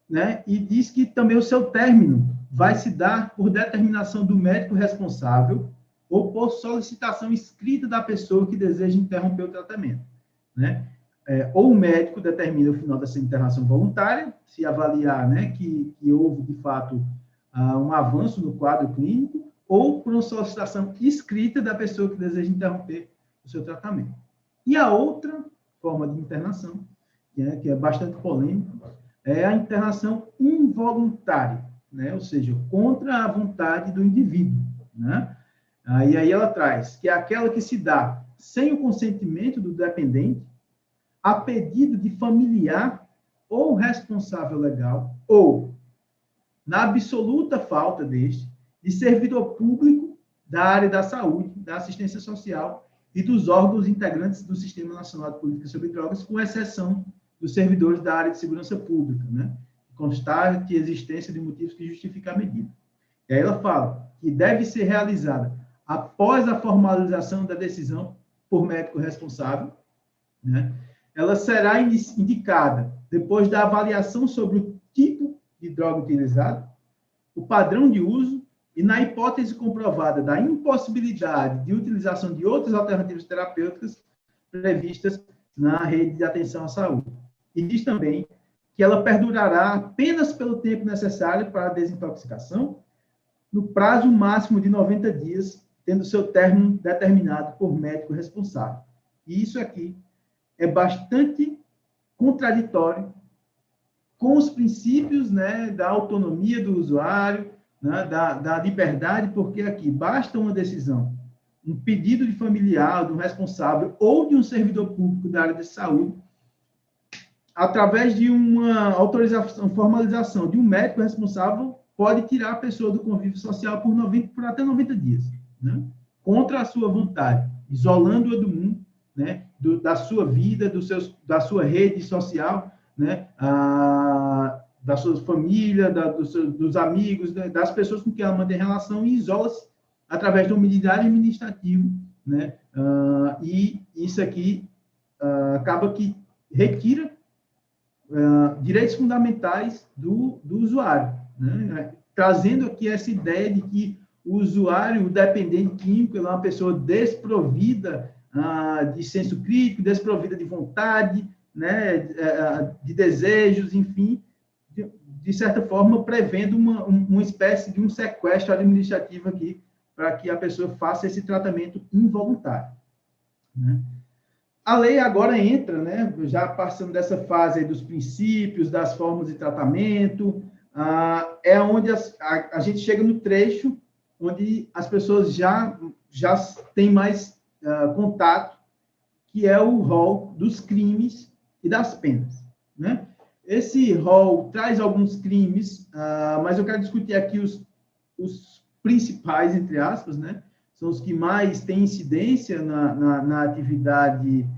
né, e diz que também o seu término vai se dar por determinação do médico responsável ou por solicitação escrita da pessoa que deseja interromper o tratamento, né? Ou o médico determina o final dessa internação voluntária, se avaliar, né, que houve, de fato, um avanço no quadro clínico, ou por uma solicitação escrita da pessoa que deseja interromper o seu tratamento. E a outra forma de internação, que é bastante polêmica, é a internação involuntária, né? Ou seja, contra a vontade do indivíduo, né? E aí ela traz que é aquela que se dá sem o consentimento do dependente, a pedido de familiar ou responsável legal, ou, na absoluta falta deste, de servidor público da área da saúde, da assistência social e dos órgãos integrantes do Sistema Nacional de Política sobre Drogas, com exceção dos servidores da área de segurança pública, né? Constate a existência de motivos que justificam a medida. E aí ela fala que deve ser realizada após a formalização da decisão por médico responsável, né? Ela será indicada depois da avaliação sobre o tipo de droga utilizada, o padrão de uso e, na hipótese comprovada da impossibilidade de utilização de outras alternativas terapêuticas previstas na rede de atenção à saúde. E diz também que ela perdurará apenas pelo tempo necessário para a desintoxicação, no prazo máximo de 90 dias, tendo seu término determinado por médico responsável. E isso aqui é bastante contraditório com os princípios, né, da autonomia do usuário, né, da liberdade, porque aqui basta uma decisão, um pedido de familiar, de um responsável ou de um servidor público da área de saúde, através de uma autorização, formalização de um médico responsável, pode tirar a pessoa do convívio social por até 90 dias, né, contra a sua vontade, isolando-a do mundo, né, da sua vida, da sua rede social, né, da sua família, dos amigos, né, das pessoas com quem ela mantém relação, e isola-se através de uma medida administrativa, né, e isso aqui acaba que retira direitos fundamentais do usuário, né, trazendo aqui essa ideia de que o usuário, o dependente químico, ele é uma pessoa desprovida de senso crítico, desprovida de vontade, né, de desejos, enfim, de certa forma, prevendo uma espécie de um sequestro administrativo aqui, para que a pessoa faça esse tratamento involuntário, né? A lei agora entra, né, já passando dessa fase aí dos princípios, das formas de tratamento, é onde a gente chega no trecho onde as pessoas já têm mais contato, que é o rol dos crimes e das penas, né? Esse rol traz alguns crimes, mas eu quero discutir aqui os principais, entre aspas, né? São os que mais têm incidência na atividade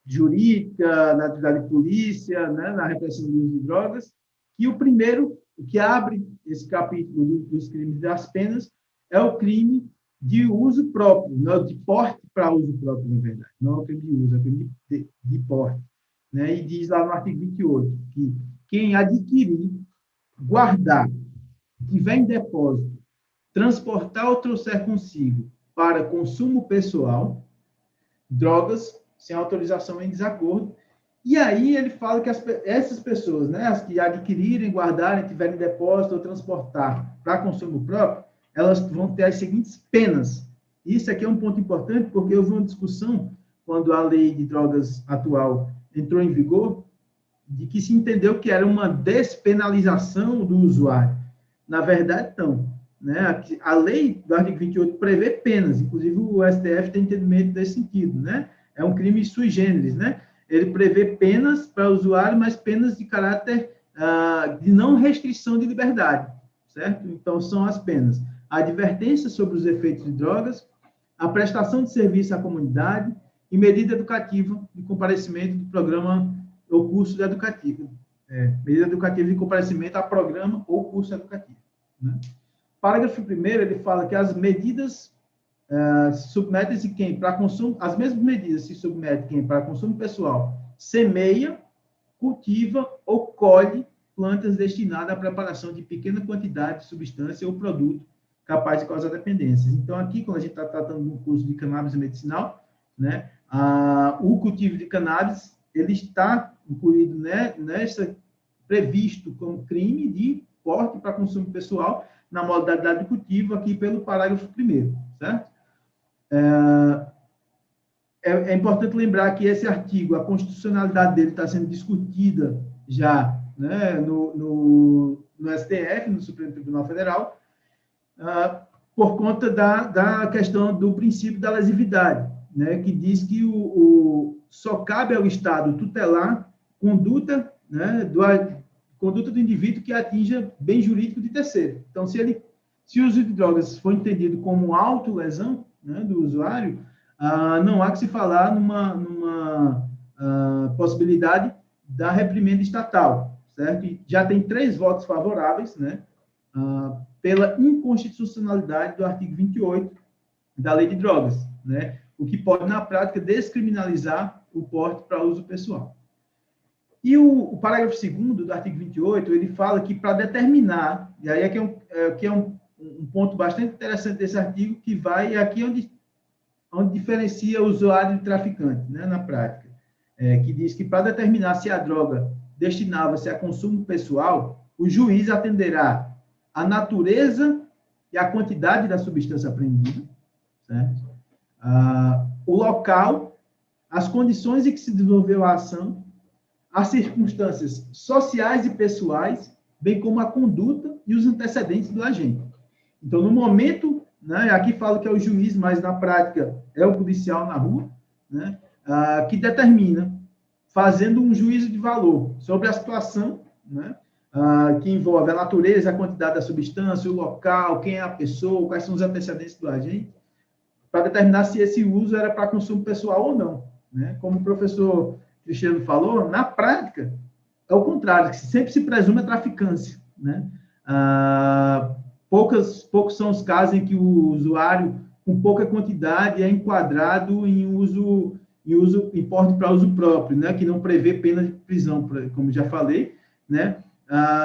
jurídica, na atividade de polícia, né? Na repressão do uso de drogas. E o primeiro, o que abre esse capítulo dos crimes das penas, é o crime de uso próprio, não de porte para uso próprio, na verdade. Não é o crime de uso, é o crime de porte. Né? E diz lá no artigo 28 que quem adquirir, guardar, tiver em depósito, transportar ou trouxer consigo para consumo pessoal, drogas sem autorização em desacordo. E aí ele fala que essas pessoas, né, as que adquirirem, guardarem, tiverem em depósito ou transportar para consumo próprio, elas vão ter as seguintes penas. Isso aqui é um ponto importante, porque houve uma discussão, quando a lei de drogas atual entrou em vigor, de que se entendeu que era uma despenalização do usuário. Na verdade, não. Né? A lei do artigo 28 prevê penas, inclusive o STF tem entendimento desse sentido. Né? É um crime sui generis. Né? Ele prevê penas para o usuário, mas penas de caráter de não restrição de liberdade. Certo? Então, são as penas: a advertência sobre os efeitos de drogas, a prestação de serviço à comunidade e medida educativa de comparecimento do programa ou curso educativo. Medida educativa de comparecimento a programa ou curso educativo. Né? Parágrafo 1º, ele fala que as medidas se submetem-se quem para consumo, as mesmas medidas se submetem quem para consumo pessoal semeia, cultiva ou colhe plantas destinadas à preparação de pequena quantidade de substância ou produto capaz de causar dependências. Então, aqui, quando a gente está tratando de um curso de cannabis medicinal, né, o cultivo de cannabis, ele está incluído, né, previsto como crime de porte para consumo pessoal na modalidade de cultivo, aqui pelo parágrafo 1º, certo? É importante lembrar que esse artigo, a constitucionalidade dele está sendo discutida já, né, no STF, no Supremo Tribunal Federal, por conta da questão do princípio da lesividade, né, que diz que só cabe ao Estado tutelar conduta, né, conduta do indivíduo que atinja bem jurídico de terceiro. Então, se o uso de drogas for entendido como autolesão, né, do usuário, não há que se falar numa possibilidade da reprimenda estatal, certo? E já tem 3 votos favoráveis, né, pela inconstitucionalidade do artigo 28 da Lei de Drogas, né, o que pode, na prática, descriminalizar o porte para uso pessoal. E o parágrafo 2º do artigo 28, ele fala que para determinar, e aí é um ponto bastante interessante desse artigo, que vai aqui onde diferencia o usuário de traficante, né, na prática, que diz que para determinar se a droga destinava-se a consumo pessoal, o juiz atenderá a natureza e a quantidade da substância apreendida, certo? O local, as condições em que se desenvolveu a ação, as circunstâncias sociais e pessoais, bem como a conduta e os antecedentes do agente. Então, no momento, né, aqui falo que é o juiz, mas na prática é o policial na rua, né, que determina, fazendo um juízo de valor sobre a situação, né, que envolve a natureza, a quantidade da substância, o local, quem é a pessoa, quais são os antecedentes do agente, para determinar se esse uso era para consumo pessoal ou não. Né? Como o professor Cristiano falou, na prática, é o contrário, que sempre se presume a traficância. Né? Poucos são os casos em que o usuário, com pouca quantidade, é enquadrado em porte para uso próprio, né? Que não prevê pena de prisão, como já falei, né?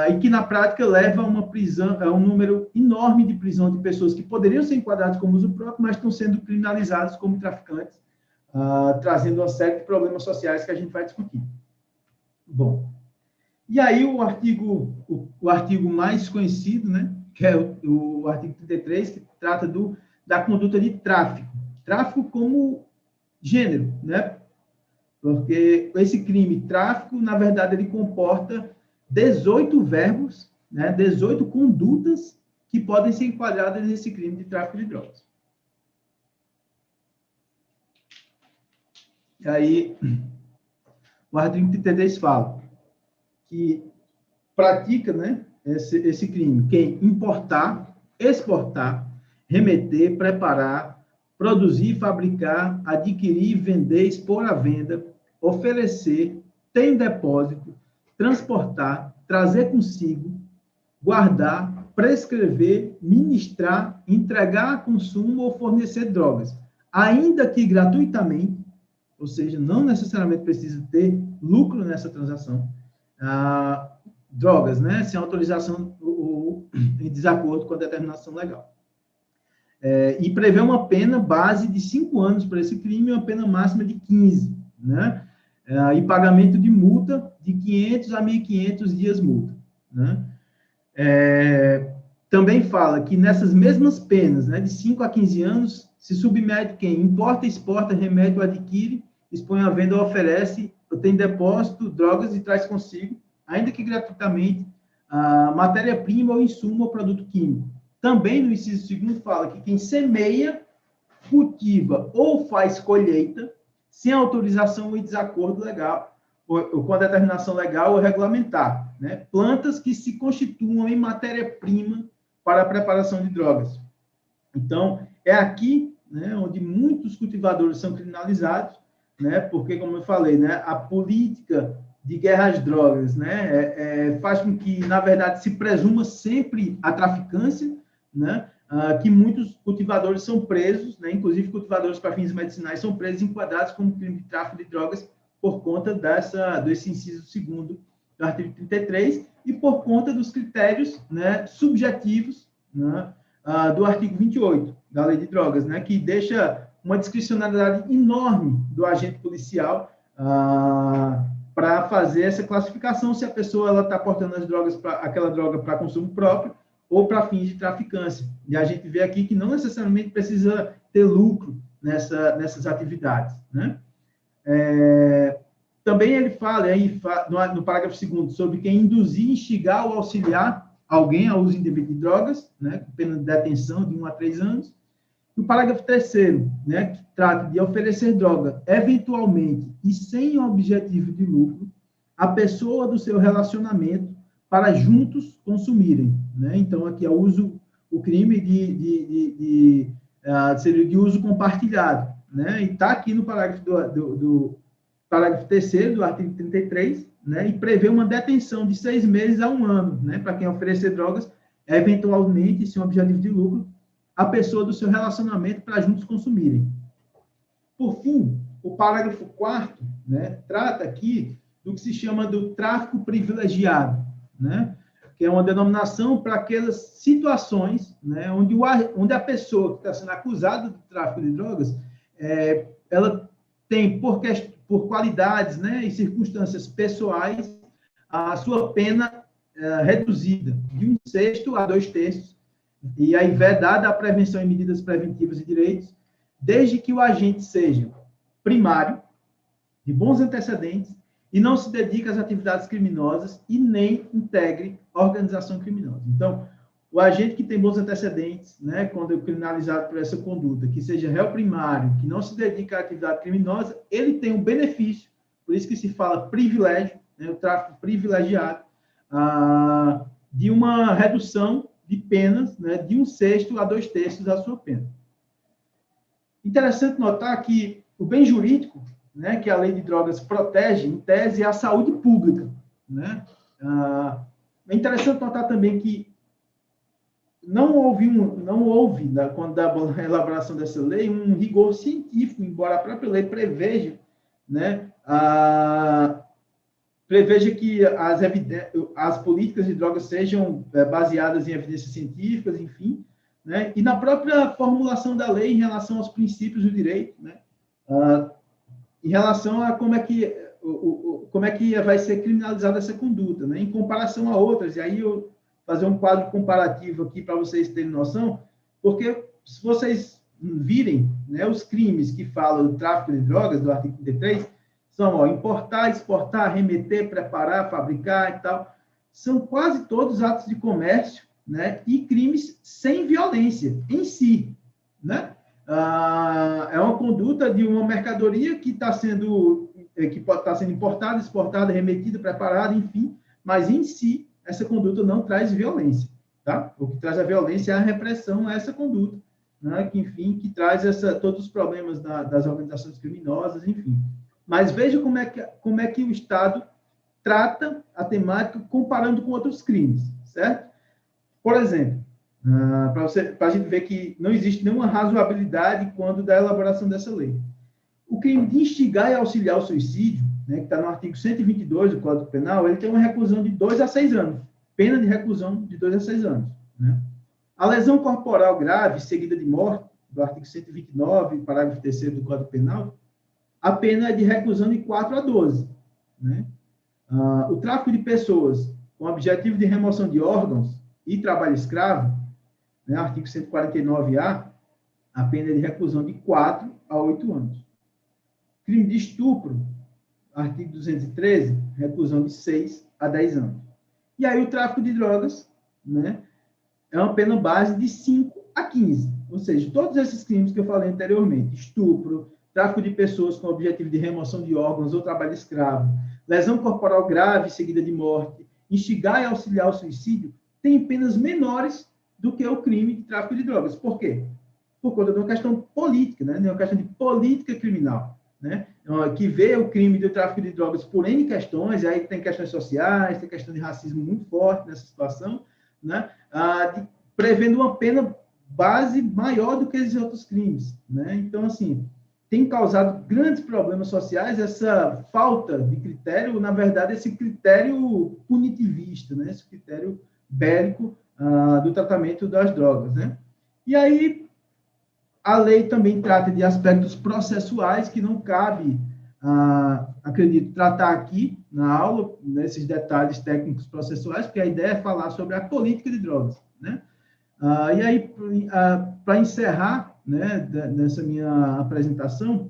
E que, na prática, leva a uma prisão, a um número enorme de prisão de pessoas que poderiam ser enquadradas como uso próprio, mas estão sendo criminalizadas como traficantes, trazendo uma série de problemas sociais que a gente vai discutir. Bom, e aí o artigo mais conhecido, né, que é o artigo 33, que trata da conduta de tráfico. Tráfico como gênero, né? Porque esse crime, tráfico, na verdade, ele comporta 18 verbos, né, 18 condutas que podem ser enquadradas nesse crime de tráfico de drogas. E aí, o artigo 33 fala que pratica, né, esse crime quem importar, exportar, remeter, preparar, produzir, fabricar, adquirir, vender, expor à venda, oferecer, ter em depósito, transportar, trazer consigo, guardar, prescrever, ministrar, entregar a consumo ou fornecer drogas, ainda que gratuitamente, ou seja, não necessariamente precisa ter lucro nessa transação, drogas, né, sem autorização ou em desacordo com a determinação legal. E prevê uma pena base de 5 anos para esse crime e uma pena máxima de 15, né, e pagamento de multa de 500 a 1.500 dias multa, né. Também fala que nessas mesmas penas, né, de 5 a 15 anos, se submete quem importa, exporta, remete ou adquire, expõe à venda ou oferece, ou tem depósito, drogas e traz consigo, ainda que gratuitamente, matéria-prima ou insumo ou produto químico. Também no inciso 2º fala que quem semeia, cultiva ou faz colheita, sem autorização ou em desacordo legal, ou com a determinação legal ou regulamentar, né, plantas que se constituam em matéria-prima para a preparação de drogas. Então, é aqui, né, onde muitos cultivadores são criminalizados, né, porque, como eu falei, né, a política de guerra às drogas, né, faz com que, na verdade, se presuma sempre a traficância, né, que muitos cultivadores são presos, né, inclusive cultivadores para fins medicinais são presos e enquadrados como crime de tráfico de drogas por conta desse inciso 2º do artigo 33 e por conta dos critérios, né, subjetivos, né, do artigo 28 da Lei de Drogas, né, que deixa uma discricionalidade enorme do agente policial para fazer essa classificação se a pessoa está portando aquela droga para consumo próprio ou para fins de traficância. E a gente vê aqui que não necessariamente precisa ter lucro nessas atividades, né? Também ele fala aí, no parágrafo 2º, sobre quem induzir, instigar ou auxiliar alguém ao uso indevido de drogas, né, com pena de detenção de 1 a 3 anos. No parágrafo 3º, né, que trata de oferecer droga, eventualmente e sem objetivo de lucro, à pessoa do seu relacionamento para juntos consumirem, né? Então, aqui é o crime seria de uso compartilhado, né? E está aqui no parágrafo do parágrafo 3º do artigo 33, né? E prevê uma detenção de 6 meses a 1 ano, né? Para quem oferecer drogas, eventualmente, sem objetivo de lucro, a pessoa do seu relacionamento para juntos consumirem. Por fim, o parágrafo 4º, né, trata aqui do que se chama do tráfico privilegiado, né, que é uma denominação para aquelas situações, né, onde a pessoa que está sendo acusada do tráfico de drogas, ela tem, por qualidades, né, e circunstâncias pessoais, a sua pena reduzida de 1/6 a 2/3, e aí vedada a prevenção e medidas preventivas e direitos, desde que o agente seja primário, de bons antecedentes, e não se dedique às atividades criminosas e nem integre organização criminosa. Então, o agente que tem bons antecedentes, né, quando é criminalizado por essa conduta, que seja réu primário, que não se dedica à atividade criminosa, ele tem um benefício, por isso que se fala privilégio, né, o tráfico privilegiado, de uma redução de penas, né, de 1/6 a 2/3 da sua pena. Interessante notar que o bem jurídico, né, que a Lei de Drogas protege, em tese, é a saúde pública, né? É interessante notar também que não houve quando da elaboração dessa lei, um rigor científico, embora a própria lei preveja, né, preveja que as políticas de drogas sejam baseadas em evidências científicas, enfim, né, e na própria formulação da lei em relação aos princípios do direito, né, em relação a como é que vai ser criminalizada essa conduta, né, em comparação a outras, e aí eu fazer um quadro comparativo aqui para vocês terem noção, porque se vocês virem, né, os crimes que falam do tráfico de drogas, do artigo 33, são importar, exportar, remeter, preparar, fabricar e tal, são quase todos atos de comércio, né, e crimes sem violência em si, né? É uma conduta de uma mercadoria que está sendo que pode estar sendo importada, exportada, remetida, preparada, enfim, mas em si, essa conduta não traz violência, tá? O que traz a violência é a repressão a essa conduta, né? Que, enfim, que traz todos os problemas das organizações criminosas, enfim. Mas veja como é que o Estado trata a temática comparando com outros crimes, certo? Por exemplo, para a gente ver que não existe nenhuma razoabilidade quando da elaboração dessa lei. O crime de instigar e auxiliar o suicídio, né, que está no artigo 122 do Código Penal, ele tem uma reclusão de 2 a 6 anos, pena de reclusão de 2 a 6 anos. Né? A lesão corporal grave, seguida de morte, do artigo 129, parágrafo 3º do Código Penal, a pena é de reclusão de 4 a 12. Né? O tráfico de pessoas com objetivo de remoção de órgãos e trabalho escravo, né, artigo 149-A, a pena é de reclusão de 4 a 8 anos. Crime de estupro, artigo 213, reclusão de 6 a 10 anos. E aí o tráfico de drogas, né, é uma pena base de 5 a 15. Ou seja, todos esses crimes que eu falei anteriormente, estupro, tráfico de pessoas com objetivo de remoção de órgãos ou trabalho escravo, lesão corporal grave seguida de morte, instigar e auxiliar o suicídio, têm penas menores do que o crime de tráfico de drogas. Por quê? Por conta de uma questão política, né? Uma questão de política criminal. Né, que vê o crime do tráfico de drogas por N questões, e aí tem questões sociais, tem questão de racismo muito forte nessa situação, né, prevendo uma pena base maior do que esses outros crimes. Né? Então, assim, tem causado grandes problemas sociais essa falta de critério, na verdade, esse critério punitivista, né, esse critério bélico do tratamento das drogas. Né? E aí, a lei também trata de aspectos processuais que não cabe, acredito, tratar aqui na aula, nesses detalhes técnicos processuais, porque a ideia é falar sobre a política de drogas. Né? E aí, para encerrar, né, nessa minha apresentação,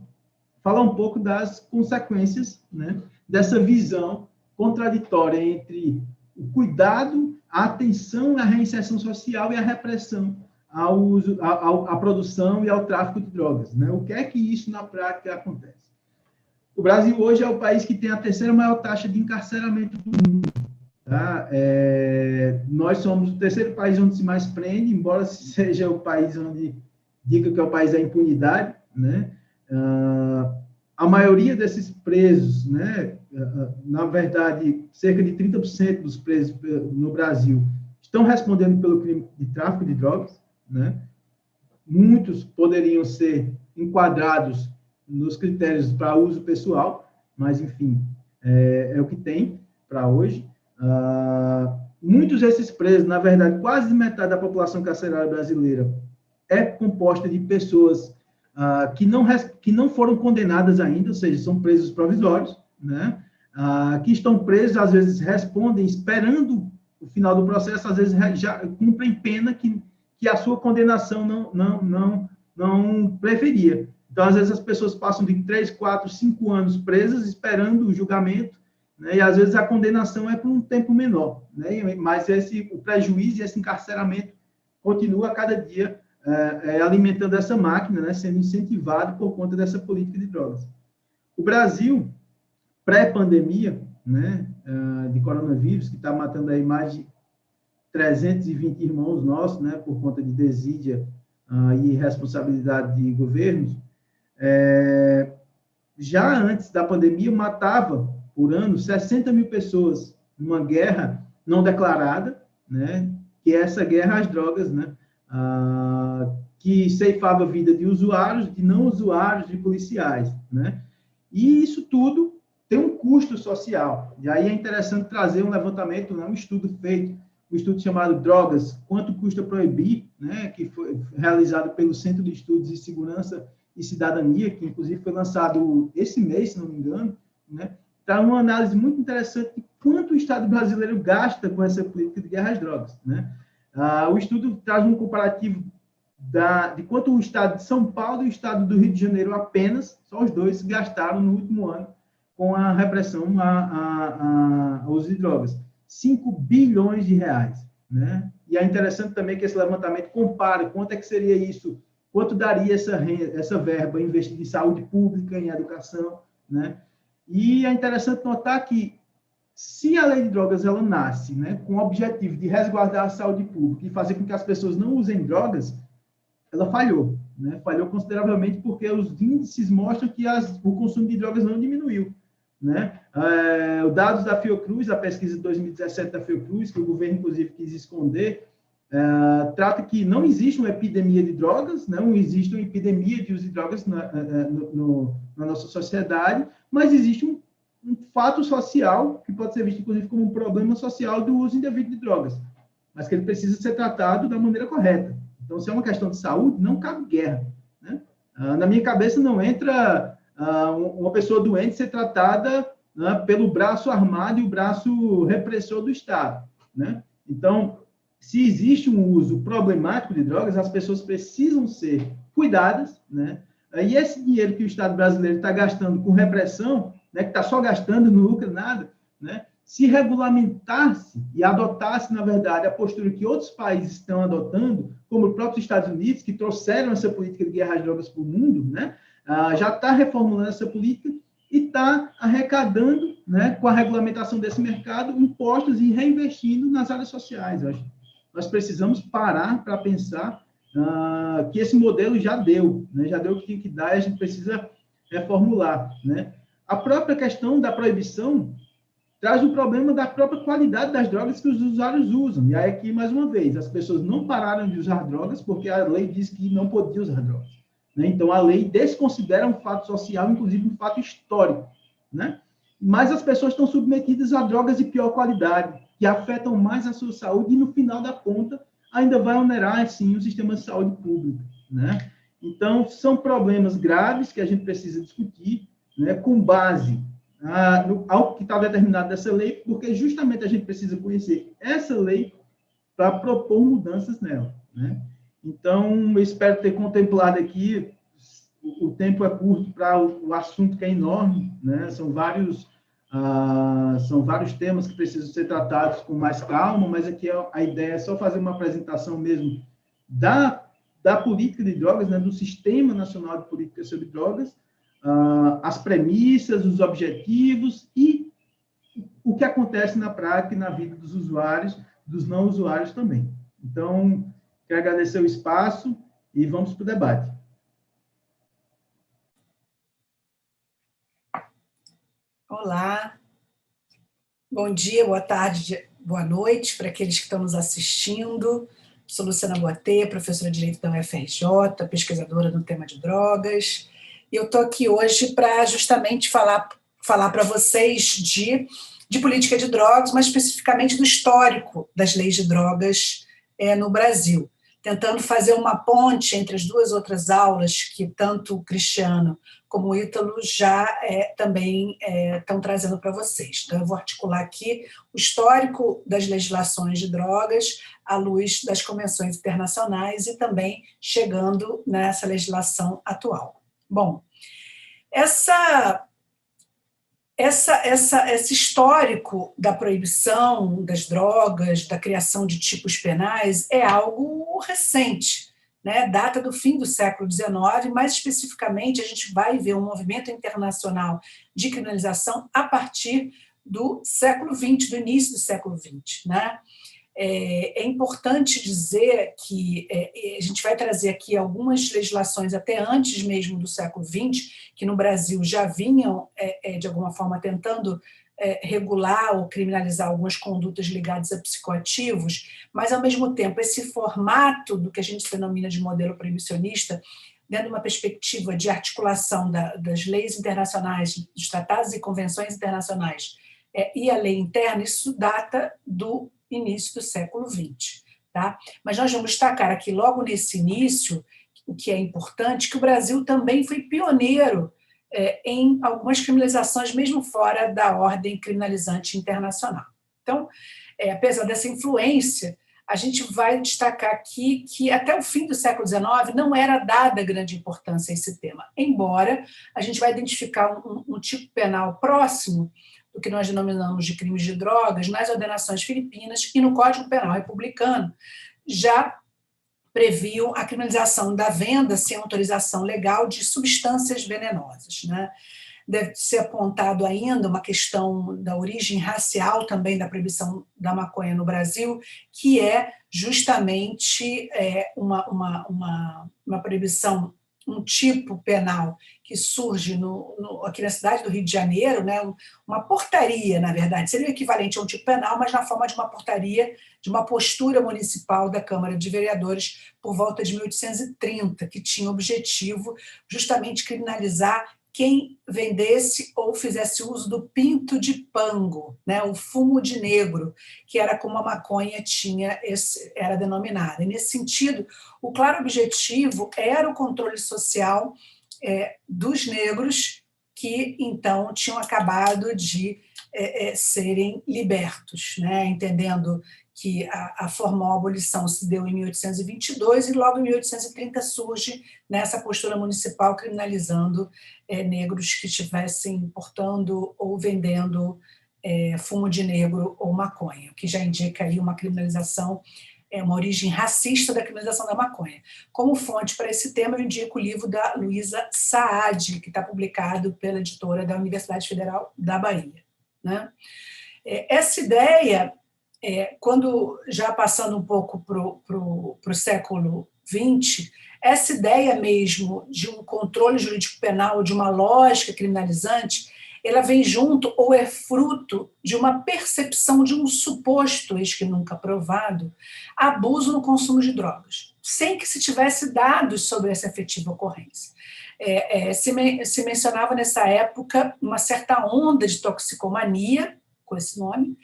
falar um pouco das consequências, né, dessa visão contraditória entre o cuidado, a atenção, a reinserção social e a repressão ao uso, à produção e ao tráfico de drogas. Né? O que é que isso, na prática, acontece? O Brasil hoje é o país que tem a terceira maior taxa de encarceramento do mundo. Tá? Nós somos o terceiro país onde se mais prende, embora seja o país onde diga que é o país da impunidade. Né? A maioria desses presos, né, na verdade, cerca de 30% dos presos no Brasil estão respondendo pelo crime de tráfico de drogas. Né? Muitos poderiam ser enquadrados nos critérios para uso pessoal, mas, enfim, é o que tem para hoje. Muitos desses presos, na verdade, quase metade da população carcerária brasileira é composta de pessoas que não foram condenadas ainda, ou seja, são presos provisórios, né? Que estão presos, às vezes respondem esperando o final do processo, às vezes já cumprem pena que a sua condenação não preferia. Então, às vezes, as pessoas passam de 3, 4, 5 anos presas, esperando o julgamento, né, e, às vezes, a condenação é por um tempo menor. Né, mas o prejuízo e esse encarceramento continua a cada dia alimentando essa máquina, né, sendo incentivado por conta dessa política de drogas. O Brasil, pré-pandemia, né, de coronavírus, que está matando aí mais de 320 irmãos nossos, né, por conta de desídia e responsabilidade de governos, já antes da pandemia, matava por ano 60 mil pessoas numa guerra não declarada, né, que é essa guerra às drogas, né, que ceifava a vida de usuários, de não usuários, de policiais. Né, e isso tudo tem um custo social. E aí é interessante trazer um levantamento, né, um estudo feito, um estudo chamado Drogas, Quanto Custa Proibir, né, que foi realizado pelo Centro de Estudos de Segurança e Cidadania, que inclusive foi lançado esse mês, se não me engano, né, traz uma análise muito interessante de quanto o Estado brasileiro gasta com essa política de guerra às drogas. Né. O estudo traz um comparativo de quanto o Estado de São Paulo e o Estado do Rio de Janeiro apenas, só os dois, gastaram no último ano com a repressão ao uso de drogas. 5 bilhões de reais. Né? E é interessante também que esse levantamento compare quanto é que seria isso, quanto daria essa verba investida em saúde pública, em educação, né? E é interessante notar que, se a lei de drogas ela nasce, né, com o objetivo de resguardar a saúde pública e fazer com que as pessoas não usem drogas, ela falhou, né? Falhou consideravelmente porque os índices mostram que o consumo de drogas não diminuiu, né? Os dados da Fiocruz, a pesquisa de 2017 da Fiocruz, que o governo, inclusive, quis esconder, trata que não existe uma epidemia de drogas, não existe uma epidemia de uso de drogas na nossa sociedade, mas existe um fato social, que pode ser visto, inclusive, como um problema social do uso indevido de drogas, mas que ele precisa ser tratado da maneira correta. Então, se é uma questão de saúde, não cabe guerra, né? Na minha cabeça não entra uma pessoa doente ser tratada, né, pelo braço armado e o braço repressor do Estado, né? Então, se existe um uso problemático de drogas, as pessoas precisam ser cuidadas, né? E esse dinheiro que o Estado brasileiro está gastando com repressão, né, que está só gastando, não lucra nada, né? Se regulamentasse e adotasse, na verdade, a postura que outros países estão adotando, como os próprios Estados Unidos, que trouxeram essa política de guerra às drogas para o mundo, né? Já está reformulando essa política e está arrecadando, né, com a regulamentação desse mercado, impostos e reinvestindo nas áreas sociais. Eu acho. Nós precisamos parar para pensar que esse modelo já deu, né? Já deu o que tinha que dar, e a gente precisa reformular, né? A própria questão da proibição traz o problema da própria qualidade das drogas que os usuários usam. E aí, aqui, mais uma vez, as pessoas não pararam de usar drogas porque a lei diz que não podia usar drogas, né? Então, a lei desconsidera um fato social, inclusive um fato histórico, né? Mas as pessoas estão submetidas a drogas de pior qualidade, que afetam mais a sua saúde e, no final da conta, ainda vai onerar, assim, o sistema de saúde pública, né? Então, são problemas graves que a gente precisa discutir, né, com base ao que está determinado dessa lei, porque justamente a gente precisa conhecer essa lei para propor mudanças nela, né? Então, eu espero ter contemplado aqui, o tempo é curto para o assunto que é enorme, né? São vários temas que precisam ser tratados com mais calma, mas aqui a ideia é só fazer uma apresentação mesmo da política de drogas, né, do Sistema Nacional de Política sobre Drogas, as premissas, os objetivos e o que acontece na prática e na vida dos usuários, dos não usuários também. Então, quero agradecer o espaço e vamos para o debate. Olá, bom dia, boa tarde, boa noite para aqueles que estão nos assistindo. Sou Luciana Boatê, professora de Direito da UFRJ, pesquisadora no tema de drogas. E eu estou aqui hoje para justamente falar para vocês de política de drogas, mas especificamente do histórico das leis de drogas no Brasil, tentando fazer uma ponte entre as duas outras aulas que tanto o Cristiano como o Ítalo já também estão trazendo para vocês. Então, eu vou articular aqui o histórico das legislações de drogas à luz das convenções internacionais e também chegando nessa legislação atual. Bom, esse histórico da proibição das drogas, da criação de tipos penais, é algo recente, né? Data do fim do século XIX, mais especificamente a gente vai ver um movimento internacional de criminalização a partir do século XX, do início do século XX, né? É importante dizer que a gente vai trazer aqui algumas legislações até antes mesmo do século XX, que no Brasil já vinham, de alguma forma, tentando regular ou criminalizar algumas condutas ligadas a psicoativos, mas, ao mesmo tempo, esse formato do que a gente denomina de modelo proibicionista, dentro de uma perspectiva de articulação das leis internacionais, dos tratados e convenções internacionais e a lei interna, isso data do início do século XX. Tá? Mas nós vamos destacar aqui, logo nesse início, o que é importante, que o Brasil também foi pioneiro em algumas criminalizações, mesmo fora da ordem criminalizante internacional. Então, apesar dessa influência, a gente vai destacar aqui que até o fim do século XIX não era dada grande importância a esse tema, embora a gente vai identificar um tipo penal próximo do que nós denominamos de crimes de drogas nas ordenações filipinas e no Código Penal republicano já previam a criminalização da venda sem autorização legal de substâncias venenosas, né? deve ser apontado ainda uma questão da origem racial também da proibição da maconha no Brasil, que é justamente uma proibição, um tipo penal que surge aqui na cidade do Rio de Janeiro, né, uma portaria, na verdade, seria o equivalente a um tipo penal, mas na forma de uma portaria, de uma postura municipal da Câmara de Vereadores por volta de 1830, que tinha o objetivo justamente criminalizar quem vendesse ou fizesse uso do pinto de pango, né, o fumo de negro, que era como a maconha era denominada. E, nesse sentido, o claro objetivo era o controle social dos negros que, então, tinham acabado de serem libertos, né, entendendo que a formal abolição se deu em 1822 e logo em 1830 surge nessa postura municipal criminalizando negros que estivessem importando ou vendendo fumo de negro ou maconha, o que já indica aí uma criminalização, uma origem racista da criminalização da maconha. Como fonte para esse tema, eu indico o livro da Luísa Saad, que está publicado pela editora da Universidade Federal da Bahia, né? Essa ideia, quando já passando um pouco para o século XX, essa ideia mesmo de um controle jurídico penal, de uma lógica criminalizante, ela vem junto ou é fruto de uma percepção de um suposto, eis que nunca provado, abuso no consumo de drogas, sem que se tivesse dados sobre essa efetiva ocorrência. Se mencionava nessa época uma certa onda de toxicomania, com esse nome,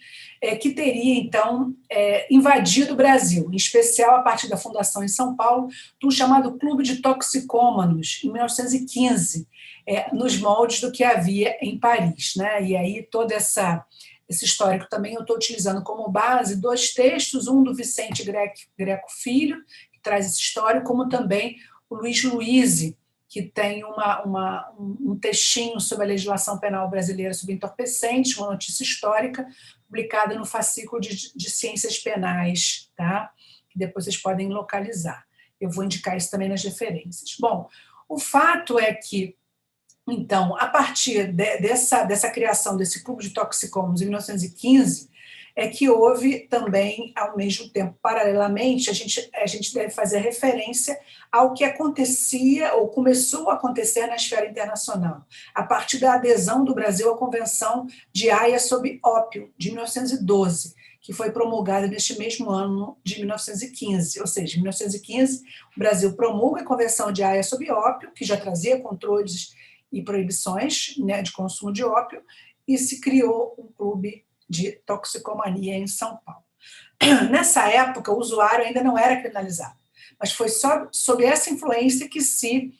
que teria, então, invadido o Brasil, em especial a partir da fundação em São Paulo, do chamado Clube de Toxicômanos, em 1915, nos moldes do que havia em Paris, né? E aí todo esse histórico também eu estou utilizando como base 2 textos, um do Vicente Greco Filho, que traz esse histórico, como também o Luiz Luise, que tem um textinho sobre a legislação penal brasileira sobre entorpecentes, uma notícia histórica, publicada no fascículo de Ciências Penais, tá? Que depois vocês podem localizar. Eu vou indicar isso também nas referências. Bom, o fato é que, então, a partir dessa criação desse clube de toxicômanos em 1915, é que houve também, ao mesmo tempo, paralelamente, a gente deve fazer referência ao que acontecia, ou começou a acontecer na esfera internacional, a partir da adesão do Brasil à Convenção de Haia sobre ópio, de 1912, que foi promulgada neste mesmo ano de 1915. Ou seja, em 1915, o Brasil promulga a Convenção de Haia sobre ópio, que já trazia controles e proibições, né, de consumo de ópio, e se criou um clube de toxicomania em São Paulo. Nessa época, o usuário ainda não era criminalizado, mas foi só sob essa influência que se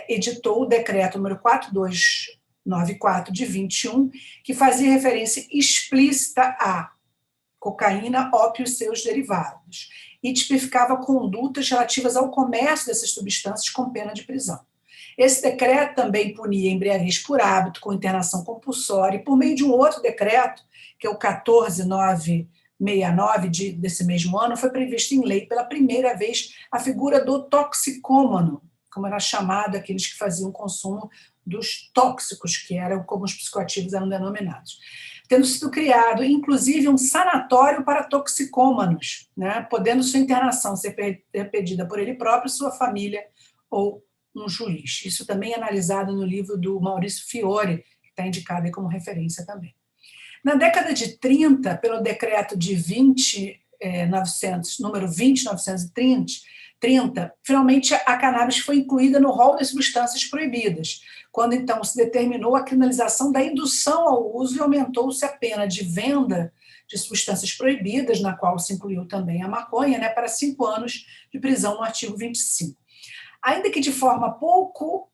editou o decreto número 4294 de 21, que fazia referência explícita a cocaína, ópio e seus derivados, e tipificava condutas relativas ao comércio dessas substâncias com pena de prisão. Esse decreto também punia embriaguez por hábito, com internação compulsória, e por meio de um outro decreto, que é o 14969 desse mesmo ano, foi previsto em lei pela primeira vez a figura do toxicômano, como era chamado aqueles que faziam consumo dos tóxicos, que eram como os psicoativos eram denominados. Tendo sido criado, inclusive, um sanatório para toxicômanos, né, podendo sua internação ser pedida por ele próprio, sua família ou um juiz. Isso também é analisado no livro do Maurício Fiore, que está indicado aí como referência também. Na década de 30, pelo decreto de número 20.930, finalmente a cannabis foi incluída no rol das substâncias proibidas, quando então se determinou a criminalização da indução ao uso e aumentou-se a pena de venda de substâncias proibidas, na qual se incluiu também a maconha, né, para 5 anos de prisão no artigo 25. Ainda que de forma pouco,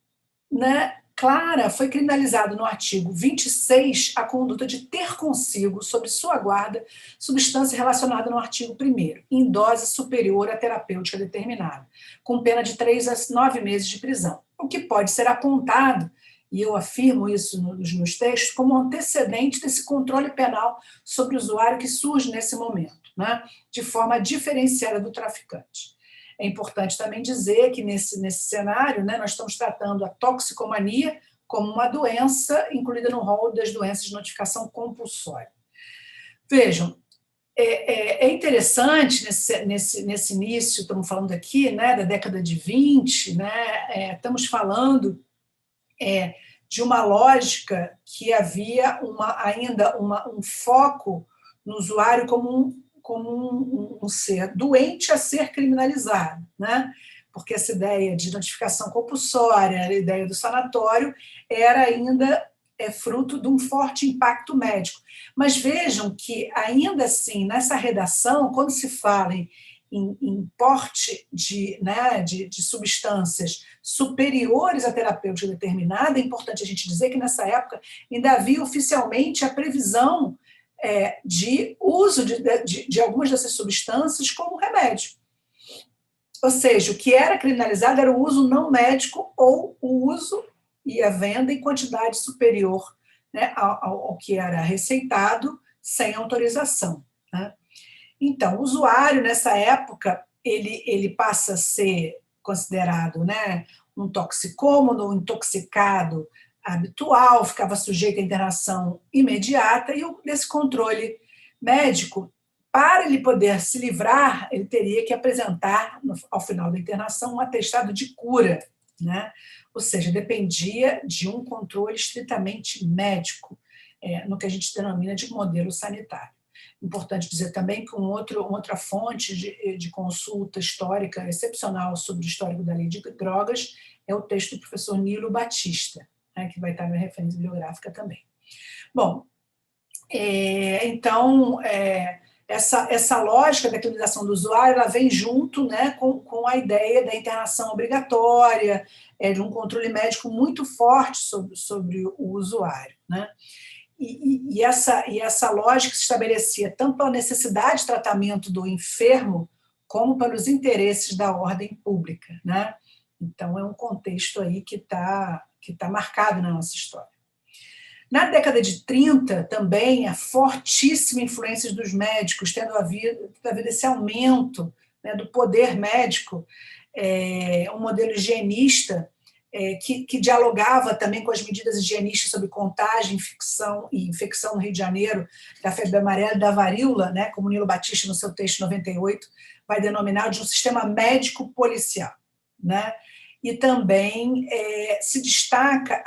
né, clara, foi criminalizado no artigo 26 a conduta de ter consigo, sob sua guarda, substância relacionada no artigo 1º, em dose superior à terapêutica determinada, com pena de 3 a 9 meses de prisão, o que pode ser apontado, e eu afirmo isso nos meus textos, como antecedente desse controle penal sobre o usuário que surge nesse momento, né, de forma diferenciada do traficante. É importante também dizer que nesse cenário, né, nós estamos tratando a toxicomania como uma doença incluída no rol das doenças de notificação compulsória. Vejam, é interessante nesse início, estamos falando aqui, né, da década de 20, né, estamos falando de uma lógica que havia ainda um foco no usuário como um ser doente a ser criminalizado, né? Porque essa ideia de notificação compulsória, a ideia do sanatório, era ainda fruto de um forte impacto médico. Mas vejam que, ainda assim, nessa redação, quando se fala em porte de substâncias superiores à terapêutica determinada, é importante a gente dizer que, nessa época, ainda havia oficialmente a previsão de uso de algumas dessas substâncias como remédio. Ou seja, o que era criminalizado era o uso não médico ou o uso e a venda em quantidade superior, né, ao que era receitado sem autorização, né? Então, o usuário, nessa época, ele passa a ser considerado, né, um toxicômano, um intoxicado habitual, ficava sujeito à internação imediata, e desse controle médico, para ele poder se livrar, ele teria que apresentar, ao final da internação, um atestado de cura, né? Ou seja, dependia de um controle estritamente médico, no que a gente denomina de modelo sanitário. Importante dizer também que outra fonte de consulta histórica excepcional sobre o histórico da lei de drogas é o texto do professor Nilo Batista, né, que vai estar na referência bibliográfica também. Bom, então, essa lógica da criminalização do usuário, ela vem junto, né, com a ideia da internação obrigatória, de um controle médico muito forte sobre o usuário, né? E essa lógica se estabelecia tanto pela necessidade de tratamento do enfermo, como pelos interesses da ordem pública, né? Então, é um contexto aí que tá marcado na nossa história. Na década de 30, também, a fortíssima influência dos médicos, tendo havido esse aumento, né, do poder médico, um modelo higienista, que dialogava também com as medidas higienistas sobre contágio e infecção no Rio de Janeiro, da febre amarela e da varíola, né, como Nilo Batista, no seu texto 98, vai denominar de um sistema médico-policial, né? E também se destaca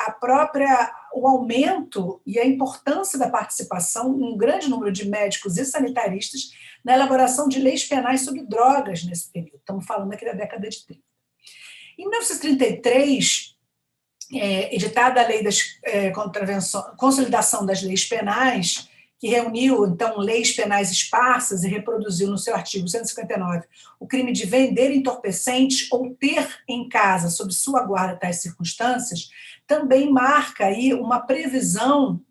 o aumento e a importância da participação de um grande número de médicos e sanitaristas na elaboração de leis penais sobre drogas nesse período. Estamos falando aqui da década de 30. Em 1933, editada a Lei da Consolidação das Leis Penais, que reuniu, então, leis penais esparsas e reproduziu no seu artigo 159 o crime de vender entorpecentes ou ter em casa, sob sua guarda, tais circunstâncias, também marca aí uma previsão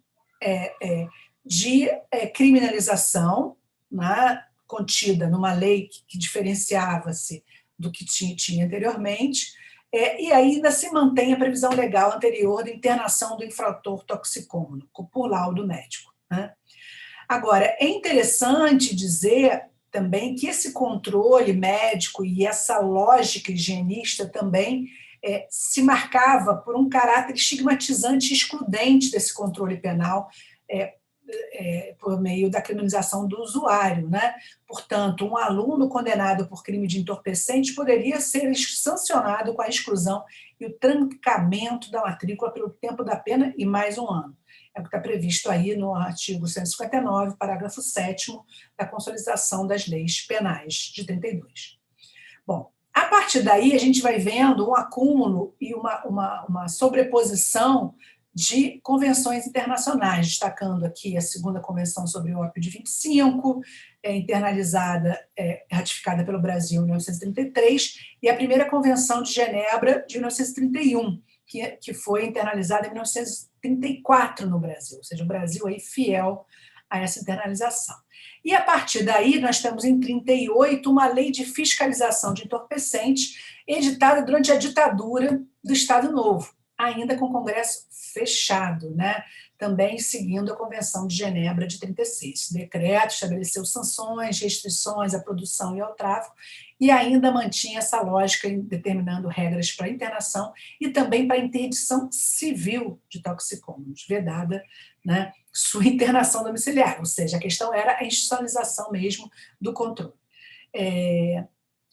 de criminalização, né, contida numa lei que diferenciava-se do que tinha anteriormente, e ainda se mantém a previsão legal anterior da internação do infrator toxicômano, por laudo médico, né? Agora, é interessante dizer também que esse controle médico e essa lógica higienista também se marcava por um caráter estigmatizante e excludente desse controle penal, por meio da criminalização do usuário, né? Portanto, um aluno condenado por crime de entorpecente poderia ser sancionado com a exclusão e o trancamento da matrícula pelo tempo da pena e mais um ano. É o que está previsto aí no artigo 159, parágrafo 7º da Consolidação das Leis Penais de 32. Bom, a partir daí a gente vai vendo um acúmulo e uma sobreposição de convenções internacionais, destacando aqui a segunda convenção sobre o ópio de 25, ratificada pelo Brasil em 1933, e a primeira convenção de Genebra de 1931, que foi internalizada em 1934 no Brasil, ou seja, o Brasil aí fiel a essa internalização. E a partir daí nós temos em 1938 uma lei de fiscalização de entorpecentes editada durante a ditadura do Estado Novo, ainda com o Congresso fechado, né? Também seguindo a Convenção de Genebra de 36. O decreto estabeleceu sanções, restrições à produção e ao tráfico, e ainda mantinha essa lógica determinando regras para internação e também para interdição civil de toxicômanos, vedada, né, sua internação domiciliar, ou seja, a questão era a institucionalização mesmo do controle.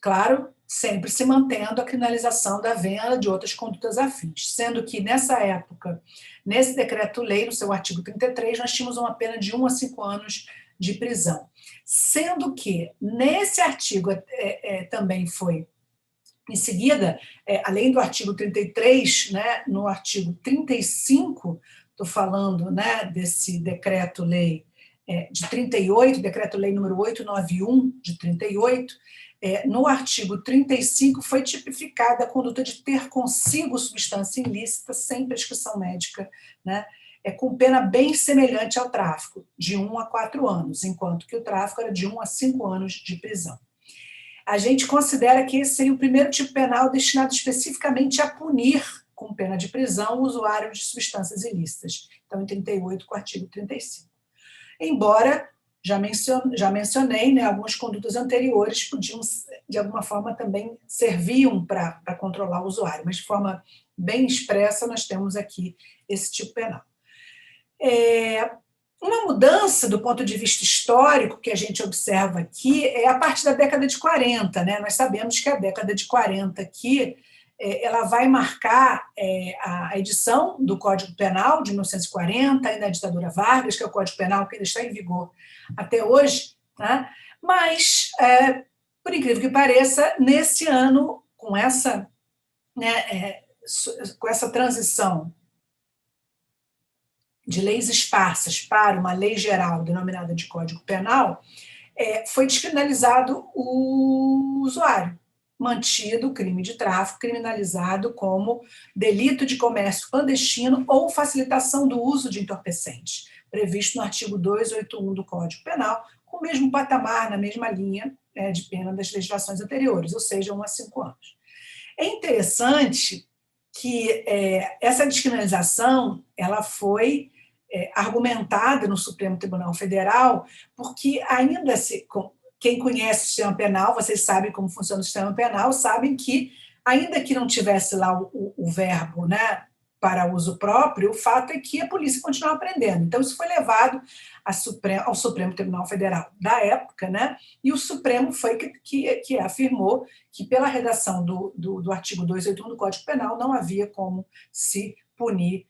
Claro, sempre se mantendo a criminalização da venda de outras condutas afins, sendo que nessa época, nesse decreto-lei, no seu artigo 33, nós tínhamos uma pena de 1 a 5 anos de prisão, sendo que nesse artigo também foi, em seguida, além do artigo 33, né, no artigo 35, estou falando, né, desse decreto-lei de 38, decreto-lei número 891 de 38, no artigo 35 foi tipificada a conduta de ter consigo substância ilícita sem prescrição médica, né, com pena bem semelhante ao tráfico, de 1 a 4 anos, enquanto que o tráfico era de 1 a 5 anos de prisão. A gente considera que esse seria o primeiro tipo penal destinado especificamente a punir, com pena de prisão, o usuário de substâncias ilícitas. Então, em 38, com o artigo 35. Embora, já mencionei, né, algumas condutas anteriores podiam, de alguma forma, também serviam para controlar o usuário, mas de forma bem expressa nós temos aqui esse tipo penal. Uma mudança do ponto de vista histórico que a gente observa aqui é a partir da década de 40, né? Nós sabemos que a década de 40 aqui ela vai marcar a edição do Código Penal de 1940, ainda da ditadura Vargas, que é o Código Penal que ainda está em vigor até hoje, né? Mas, por incrível que pareça, nesse ano, com essa transição de leis esparsas para uma lei geral denominada de Código Penal, foi descriminalizado o usuário, mantido o crime de tráfico criminalizado como delito de comércio clandestino ou facilitação do uso de entorpecentes, previsto no artigo 281 do Código Penal, com o mesmo patamar, na mesma linha de pena das legislações anteriores, ou seja, 1 a 5 anos. É interessante que essa descriminalização ela foi argumentada no Supremo Tribunal Federal, porque ainda quem conhece o sistema penal, vocês sabem como funciona o sistema penal, sabem que, ainda que não tivesse lá o verbo, né, para uso próprio, o fato é que a polícia continuava prendendo. Então, isso foi levado ao Supremo Tribunal Federal da época, né, e o Supremo foi que afirmou que, pela redação do artigo 281 do Código Penal, não havia como se punir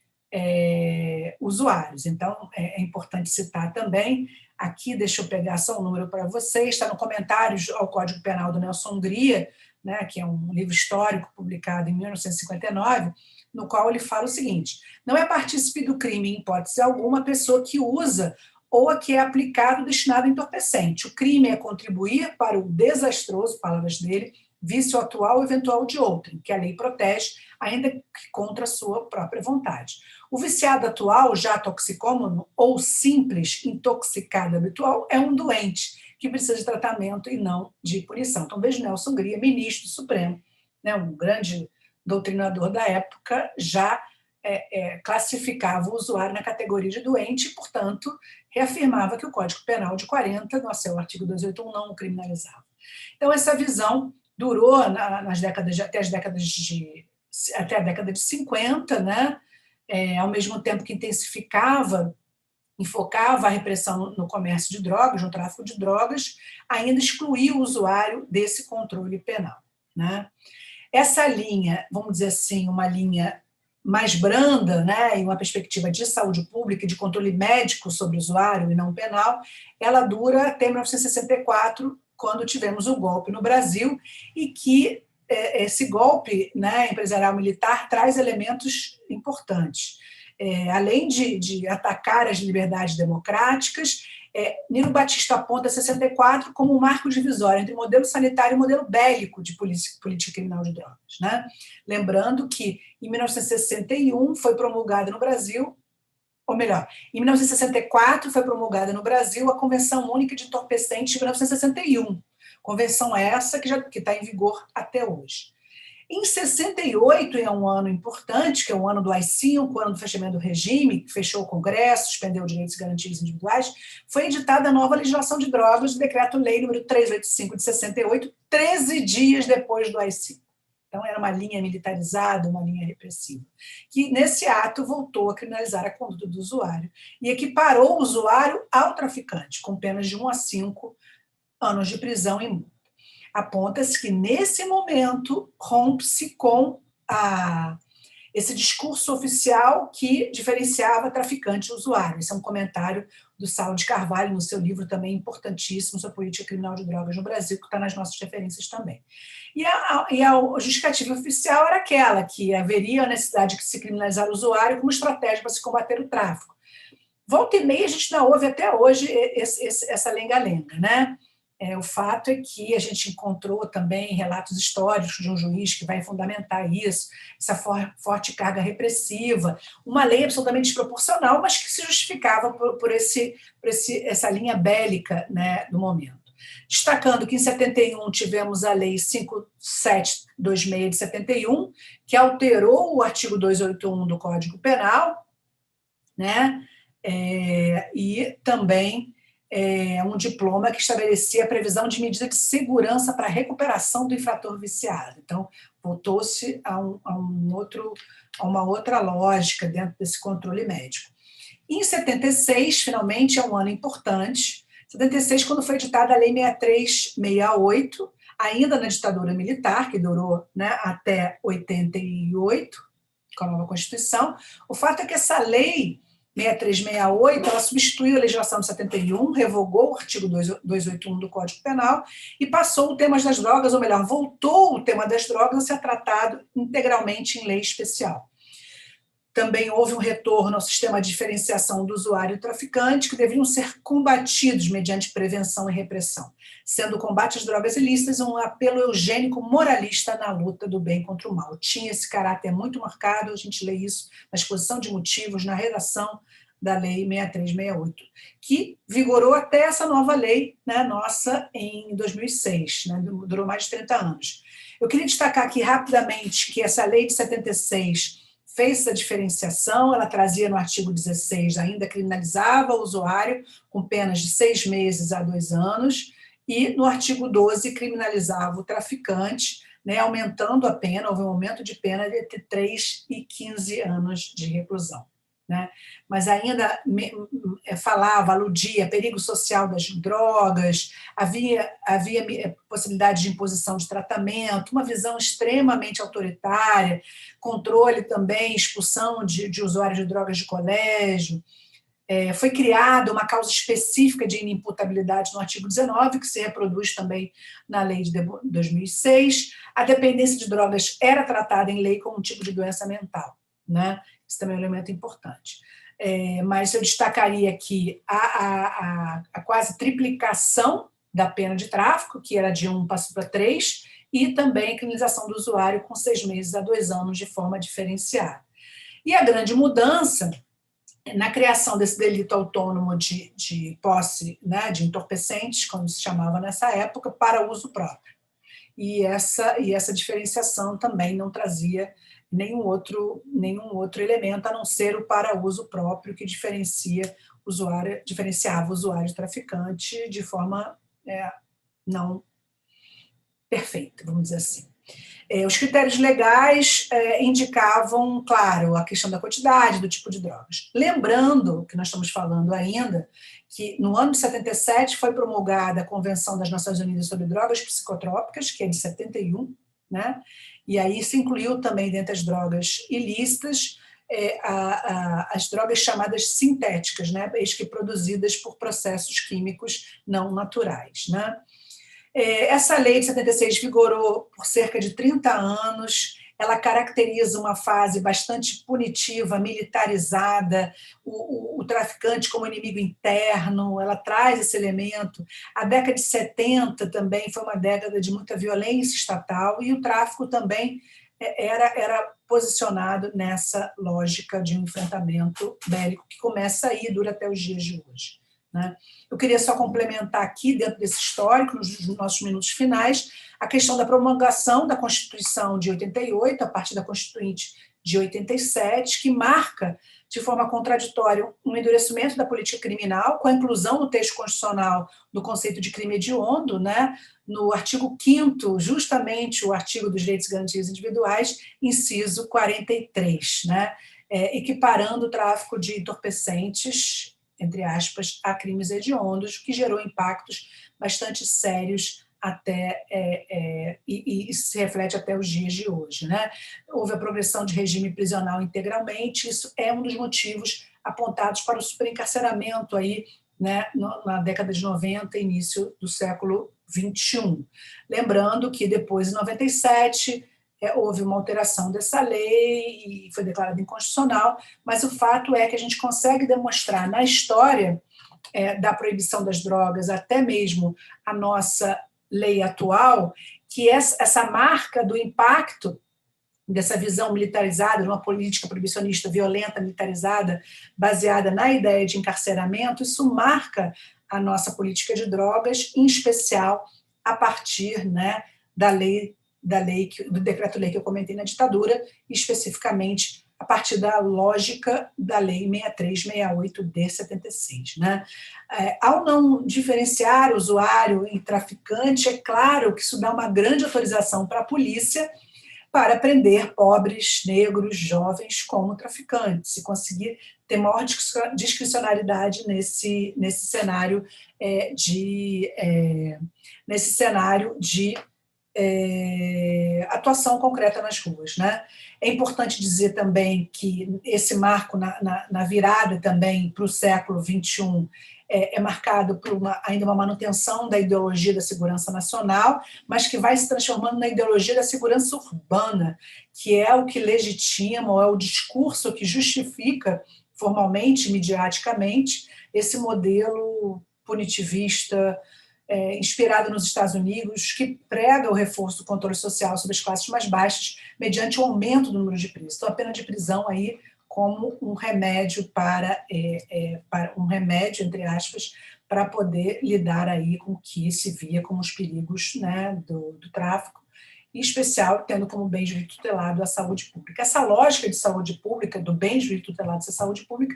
usuários. Então, é importante citar também, aqui, deixa eu pegar só um número para vocês, está no Comentários ao Código Penal do Nelson Hungria, né, que é um livro histórico publicado em 1959, no qual ele fala o seguinte: não é partícipe do crime, em hipótese alguma, a pessoa que usa ou a que é aplicado destinado a entorpecente. O crime é contribuir para o desastroso, palavras dele, vício atual ou eventual de outrem, que a lei protege, ainda que contra a sua própria vontade. O viciado atual, já toxicômano ou simples intoxicado habitual, é um doente que precisa de tratamento e não de punição. Então, veja Nelson Hungria, ministro do Supremo, né, um grande doutrinador da época, já classificava o usuário na categoria de doente e, portanto, reafirmava que o Código Penal de 40, no seu artigo 281, não o criminalizava. Então, essa visão durou até a década de 50, né? Ao mesmo tempo que enfocava a repressão no comércio de drogas, no tráfico de drogas, ainda excluía o usuário desse controle penal, né? Essa linha, vamos dizer assim, uma linha mais branda, né, e uma perspectiva de saúde pública e de controle médico sobre o usuário e não penal, ela dura até 1964, quando tivemos o golpe no Brasil, e que esse golpe, né, empresarial militar traz elementos importantes. Além de atacar as liberdades democráticas, Nilo Batista aponta 64 como um marco divisório entre o modelo sanitário e o modelo bélico de política criminal de drogas, né? Lembrando que, em 1961, foi promulgada no Brasil, ou melhor, em 1964 foi promulgada no Brasil a Convenção Única de Entorpecentes de 1961, convenção essa que está em vigor até hoje. Em 68, é um ano importante, que é o ano do AI-5, o ano do fechamento do regime, que fechou o Congresso, suspendeu direitos e garantias individuais, foi editada a nova legislação de drogas, o Decreto-Lei número 385 de 68, 13 dias depois do AI-5. Então, era uma linha militarizada, uma linha repressiva, que, nesse ato, voltou a criminalizar a conduta do usuário e equiparou o usuário ao traficante, com penas de 1 a 5 anos de prisão e multa. Aponta-se que, nesse momento, rompe-se com esse discurso oficial que diferenciava traficante e usuário. Esse é um comentário do Saulo de Carvalho, no seu livro também importantíssimo sobre política criminal de drogas no Brasil, que está nas nossas referências também. E a justificativa oficial era aquela, que haveria a necessidade de se criminalizar o usuário como estratégia para se combater o tráfico. Volta e meia, a gente não ouve até hoje essa lenga-lenga, né? O fato é que a gente encontrou também relatos históricos de um juiz que vai fundamentar isso, essa forte carga repressiva, uma lei absolutamente desproporcional, mas que se justificava por essa linha bélica, né, do momento. Destacando que em 71 tivemos a Lei 5726 de 71, que alterou o artigo 281 do Código Penal, né, e também um diploma que estabelecia a previsão de medidas de segurança para a recuperação do infrator viciado. Então, voltou-se a uma outra lógica dentro desse controle médico. Em 76, finalmente, é um ano importante, 76, quando foi editada a Lei 6368, ainda na ditadura militar, que durou, né, até 88, com a nova Constituição. O fato é que essa lei 6368, ela substituiu a legislação de 71, revogou o artigo 281 do Código Penal e passou o tema das drogas, ou melhor, voltou o tema das drogas a ser tratado integralmente em lei especial. Também houve um retorno ao sistema de diferenciação do usuário e do traficante, que deveriam ser combatidos mediante prevenção e repressão, sendo o combate às drogas ilícitas um apelo eugênico moralista na luta do bem contra o mal. Tinha esse caráter muito marcado, a gente lê isso na exposição de motivos, na redação da Lei 6368, que vigorou até essa nova lei, né, nossa, em 2006, né, durou mais de 30 anos. Eu queria destacar aqui rapidamente que essa lei de 76 fez essa diferenciação, ela trazia no artigo 16, ainda criminalizava o usuário com penas de 6 meses a 2 anos, e no artigo 12 criminalizava o traficante, né, aumentando a pena, houve um aumento de pena de entre 3 e 15 anos de reclusão. Né? Mas ainda aludia perigo social das drogas, havia possibilidade de imposição de tratamento, uma visão extremamente autoritária, controle também, expulsão de usuários de drogas de colégio. Foi criada uma causa específica de inimputabilidade no artigo 19, que se reproduz também na lei de 2006. A dependência de drogas era tratada em lei como um tipo de doença mental, né? Isso também é um elemento importante. Mas eu destacaria aqui a quase triplicação da pena de tráfico, que era de 1 passou para 3, e também a criminalização do usuário com 6 meses a 2 anos de forma diferenciada. E a grande mudança na criação desse delito autônomo de posse, né, de entorpecentes, como se chamava nessa época, para uso próprio. E essa diferenciação também não trazia nenhum outro elemento, a não ser o para uso próprio, que diferenciava o usuário traficante de forma não perfeita, vamos dizer assim. Os critérios legais indicavam, claro, a questão da quantidade, do tipo de drogas. Lembrando que nós estamos falando ainda que no ano de 77 foi promulgada a Convenção das Nações Unidas sobre Drogas Psicotrópicas, que é de 71, né? E aí se incluiu também, dentre as drogas ilícitas, as drogas chamadas sintéticas, né? Que produzidas por processos químicos não naturais, né? Essa lei de 76 vigorou por cerca de 30 anos, ela caracteriza uma fase bastante punitiva, militarizada, o traficante como inimigo interno, ela traz esse elemento. A década de 70 também foi uma década de muita violência estatal, e o tráfico também era posicionado nessa lógica de um enfrentamento bélico que começa aí e dura até os dias de hoje. né? Eu queria só complementar aqui, dentro desse histórico, nos nossos minutos finais, a questão da promulgação da Constituição de 88, a partir da Constituinte de 87, que marca, de forma contraditória, um endurecimento da política criminal, com a inclusão no texto constitucional do conceito de crime hediondo, né? No artigo 5º, justamente o artigo dos direitos e garantias individuais, inciso 43, né? Equiparando o tráfico de entorpecentes, entre aspas, a crimes hediondos, que gerou impactos bastante sérios até e se reflete até os dias de hoje, né? Houve a progressão de regime prisional integralmente, isso é um dos motivos apontados para o superencarceramento aí, né, na década de 90, início do século 21. Lembrando que depois, em 97, houve uma alteração dessa lei e foi declarada inconstitucional, mas o fato é que a gente consegue demonstrar na história da proibição das drogas, até mesmo a nossa lei atual, que essa marca do impacto dessa visão militarizada, de uma política proibicionista violenta, militarizada, baseada na ideia de encarceramento, isso marca a nossa política de drogas, em especial a partir, né, do decreto-lei que eu comentei na ditadura, especificamente a partir da lógica da Lei 6368 de 76. Né? Ao não diferenciar o usuário e traficante, é claro que isso dá uma grande autorização para a polícia para prender pobres, negros, jovens como traficantes, e conseguir ter maior discricionariedade nesse cenário de atuação concreta nas ruas, né? É importante dizer também que esse marco na virada também para o século XXI é marcado por ainda uma manutenção da ideologia da segurança nacional, mas que vai se transformando na ideologia da segurança urbana, que é o que legitima, ou é o discurso que justifica formalmente, mediaticamente, esse modelo punitivista, inspirado nos Estados Unidos, que prega o reforço do controle social sobre as classes mais baixas, mediante o aumento do número de presos. Então, a pena de prisão aí como um remédio para um remédio, entre aspas, para poder lidar aí com o que se via como os perigos, né, do tráfico, em especial tendo como bem de direito tutelado a saúde pública. Essa lógica de saúde pública, do bem de direito tutelado da saúde pública,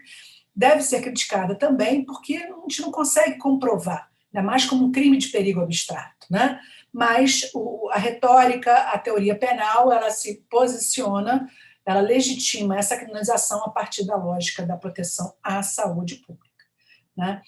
deve ser criticada também, porque a gente não consegue comprovar, ainda mais como um crime de perigo abstrato, né? Mas a retórica, a teoria penal, ela se posiciona, ela legitima essa criminalização a partir da lógica da proteção à saúde pública, né?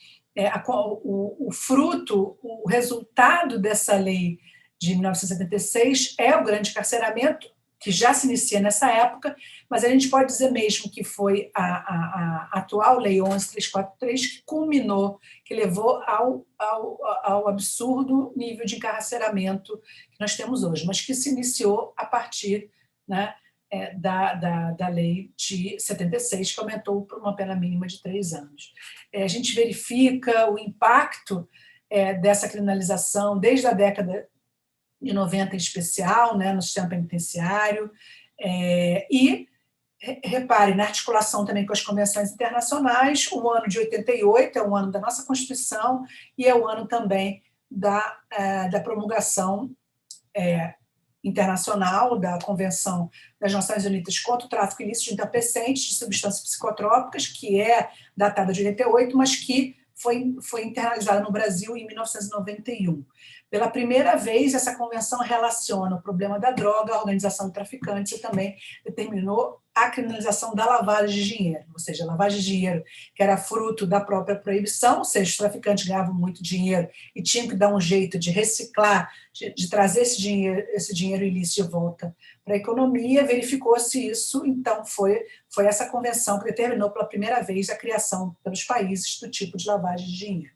O fruto, o resultado dessa lei de 1976 é o grande encarceramento, que já se inicia nessa época, mas a gente pode dizer mesmo que foi a atual Lei 11.343 que culminou, que levou ao absurdo nível de encarceramento que nós temos hoje, mas que se iniciou a partir, né, da Lei de 76, que aumentou para uma pena mínima de 3 anos. A gente verifica o impacto dessa criminalização desde a década de 90 em especial, né, no sistema penitenciário, e, repare, na articulação também com as convenções internacionais, o ano de 88 é o ano da nossa Constituição e é o ano também da promulgação internacional da Convenção das Nações Unidas contra o Tráfico Ilícito de Entorpecentes de Substâncias Psicotrópicas, que é datada de 88, mas que foi internalizada no Brasil em 1991. Pela primeira vez, essa convenção relaciona o problema da droga à organização de traficantes e também determinou a criminalização da lavagem de dinheiro, ou seja, a lavagem de dinheiro que era fruto da própria proibição, ou seja, os traficantes ganhavam muito dinheiro e tinham que dar um jeito de reciclar, de trazer esse dinheiro ilícito de volta para a economia. Verificou-se isso, então foi essa convenção que determinou pela primeira vez a criação pelos países do tipo de lavagem de dinheiro.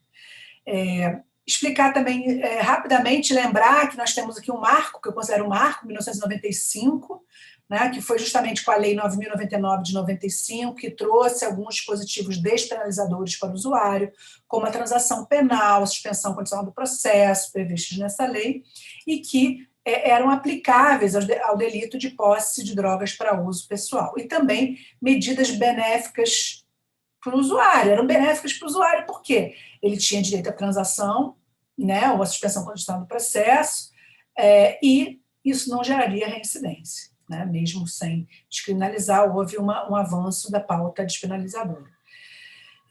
Explicar também rapidamente, lembrar que nós temos aqui um marco, que eu considero um marco, 1995, né, que foi justamente com a Lei 9.099 de 95, que trouxe alguns dispositivos despenalizadores para o usuário, como a transação penal, a suspensão condicional do processo, previstos nessa lei, e que eram aplicáveis ao delito de posse de drogas para uso pessoal. E também medidas benéficas para o usuário, eram benéficas para o usuário, por quê? Ele tinha direito à transação, né, ou à suspensão condicional do processo, e isso não geraria reincidência, né, mesmo sem descriminalizar, houve um avanço da pauta despenalizadora.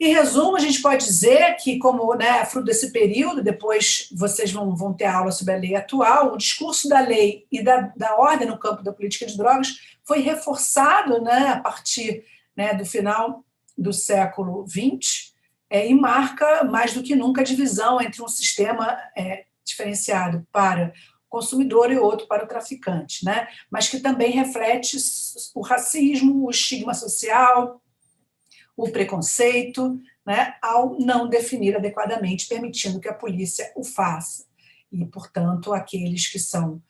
Em resumo, a gente pode dizer que, como, né, fruto desse período, depois vocês vão ter aula sobre a lei atual, o discurso da lei e da ordem no campo da política de drogas foi reforçado, né, a partir, né, do final do século XX, e marca mais do que nunca a divisão entre um sistema diferenciado para o consumidor e outro para o traficante, né, mas que também reflete o racismo, o estigma social, o preconceito, né, ao não definir adequadamente, permitindo que a polícia o faça. E, portanto, aqueles que são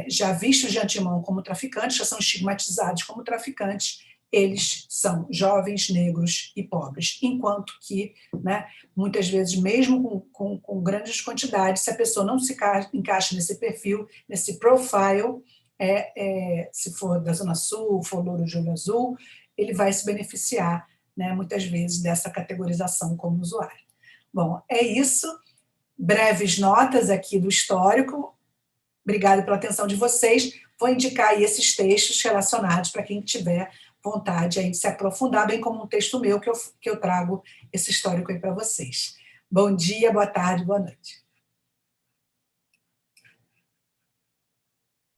já vistos de antemão como traficantes, já são estigmatizados como traficantes, eles são jovens, negros e pobres. Enquanto que, né, muitas vezes, mesmo com grandes quantidades, se a pessoa não se encaixa nesse perfil, nesse profile, se for da Zona Sul, for louro de olho azul, ele vai se beneficiar, né, muitas vezes, dessa categorização como usuário. Bom, é isso. Breves notas aqui do histórico. Obrigada pela atenção de vocês. Vou indicar aí esses textos relacionados para quem tiver vontade aí de se aprofundar, bem como um texto meu que eu trago esse histórico aí para vocês. Bom dia, boa tarde, boa noite.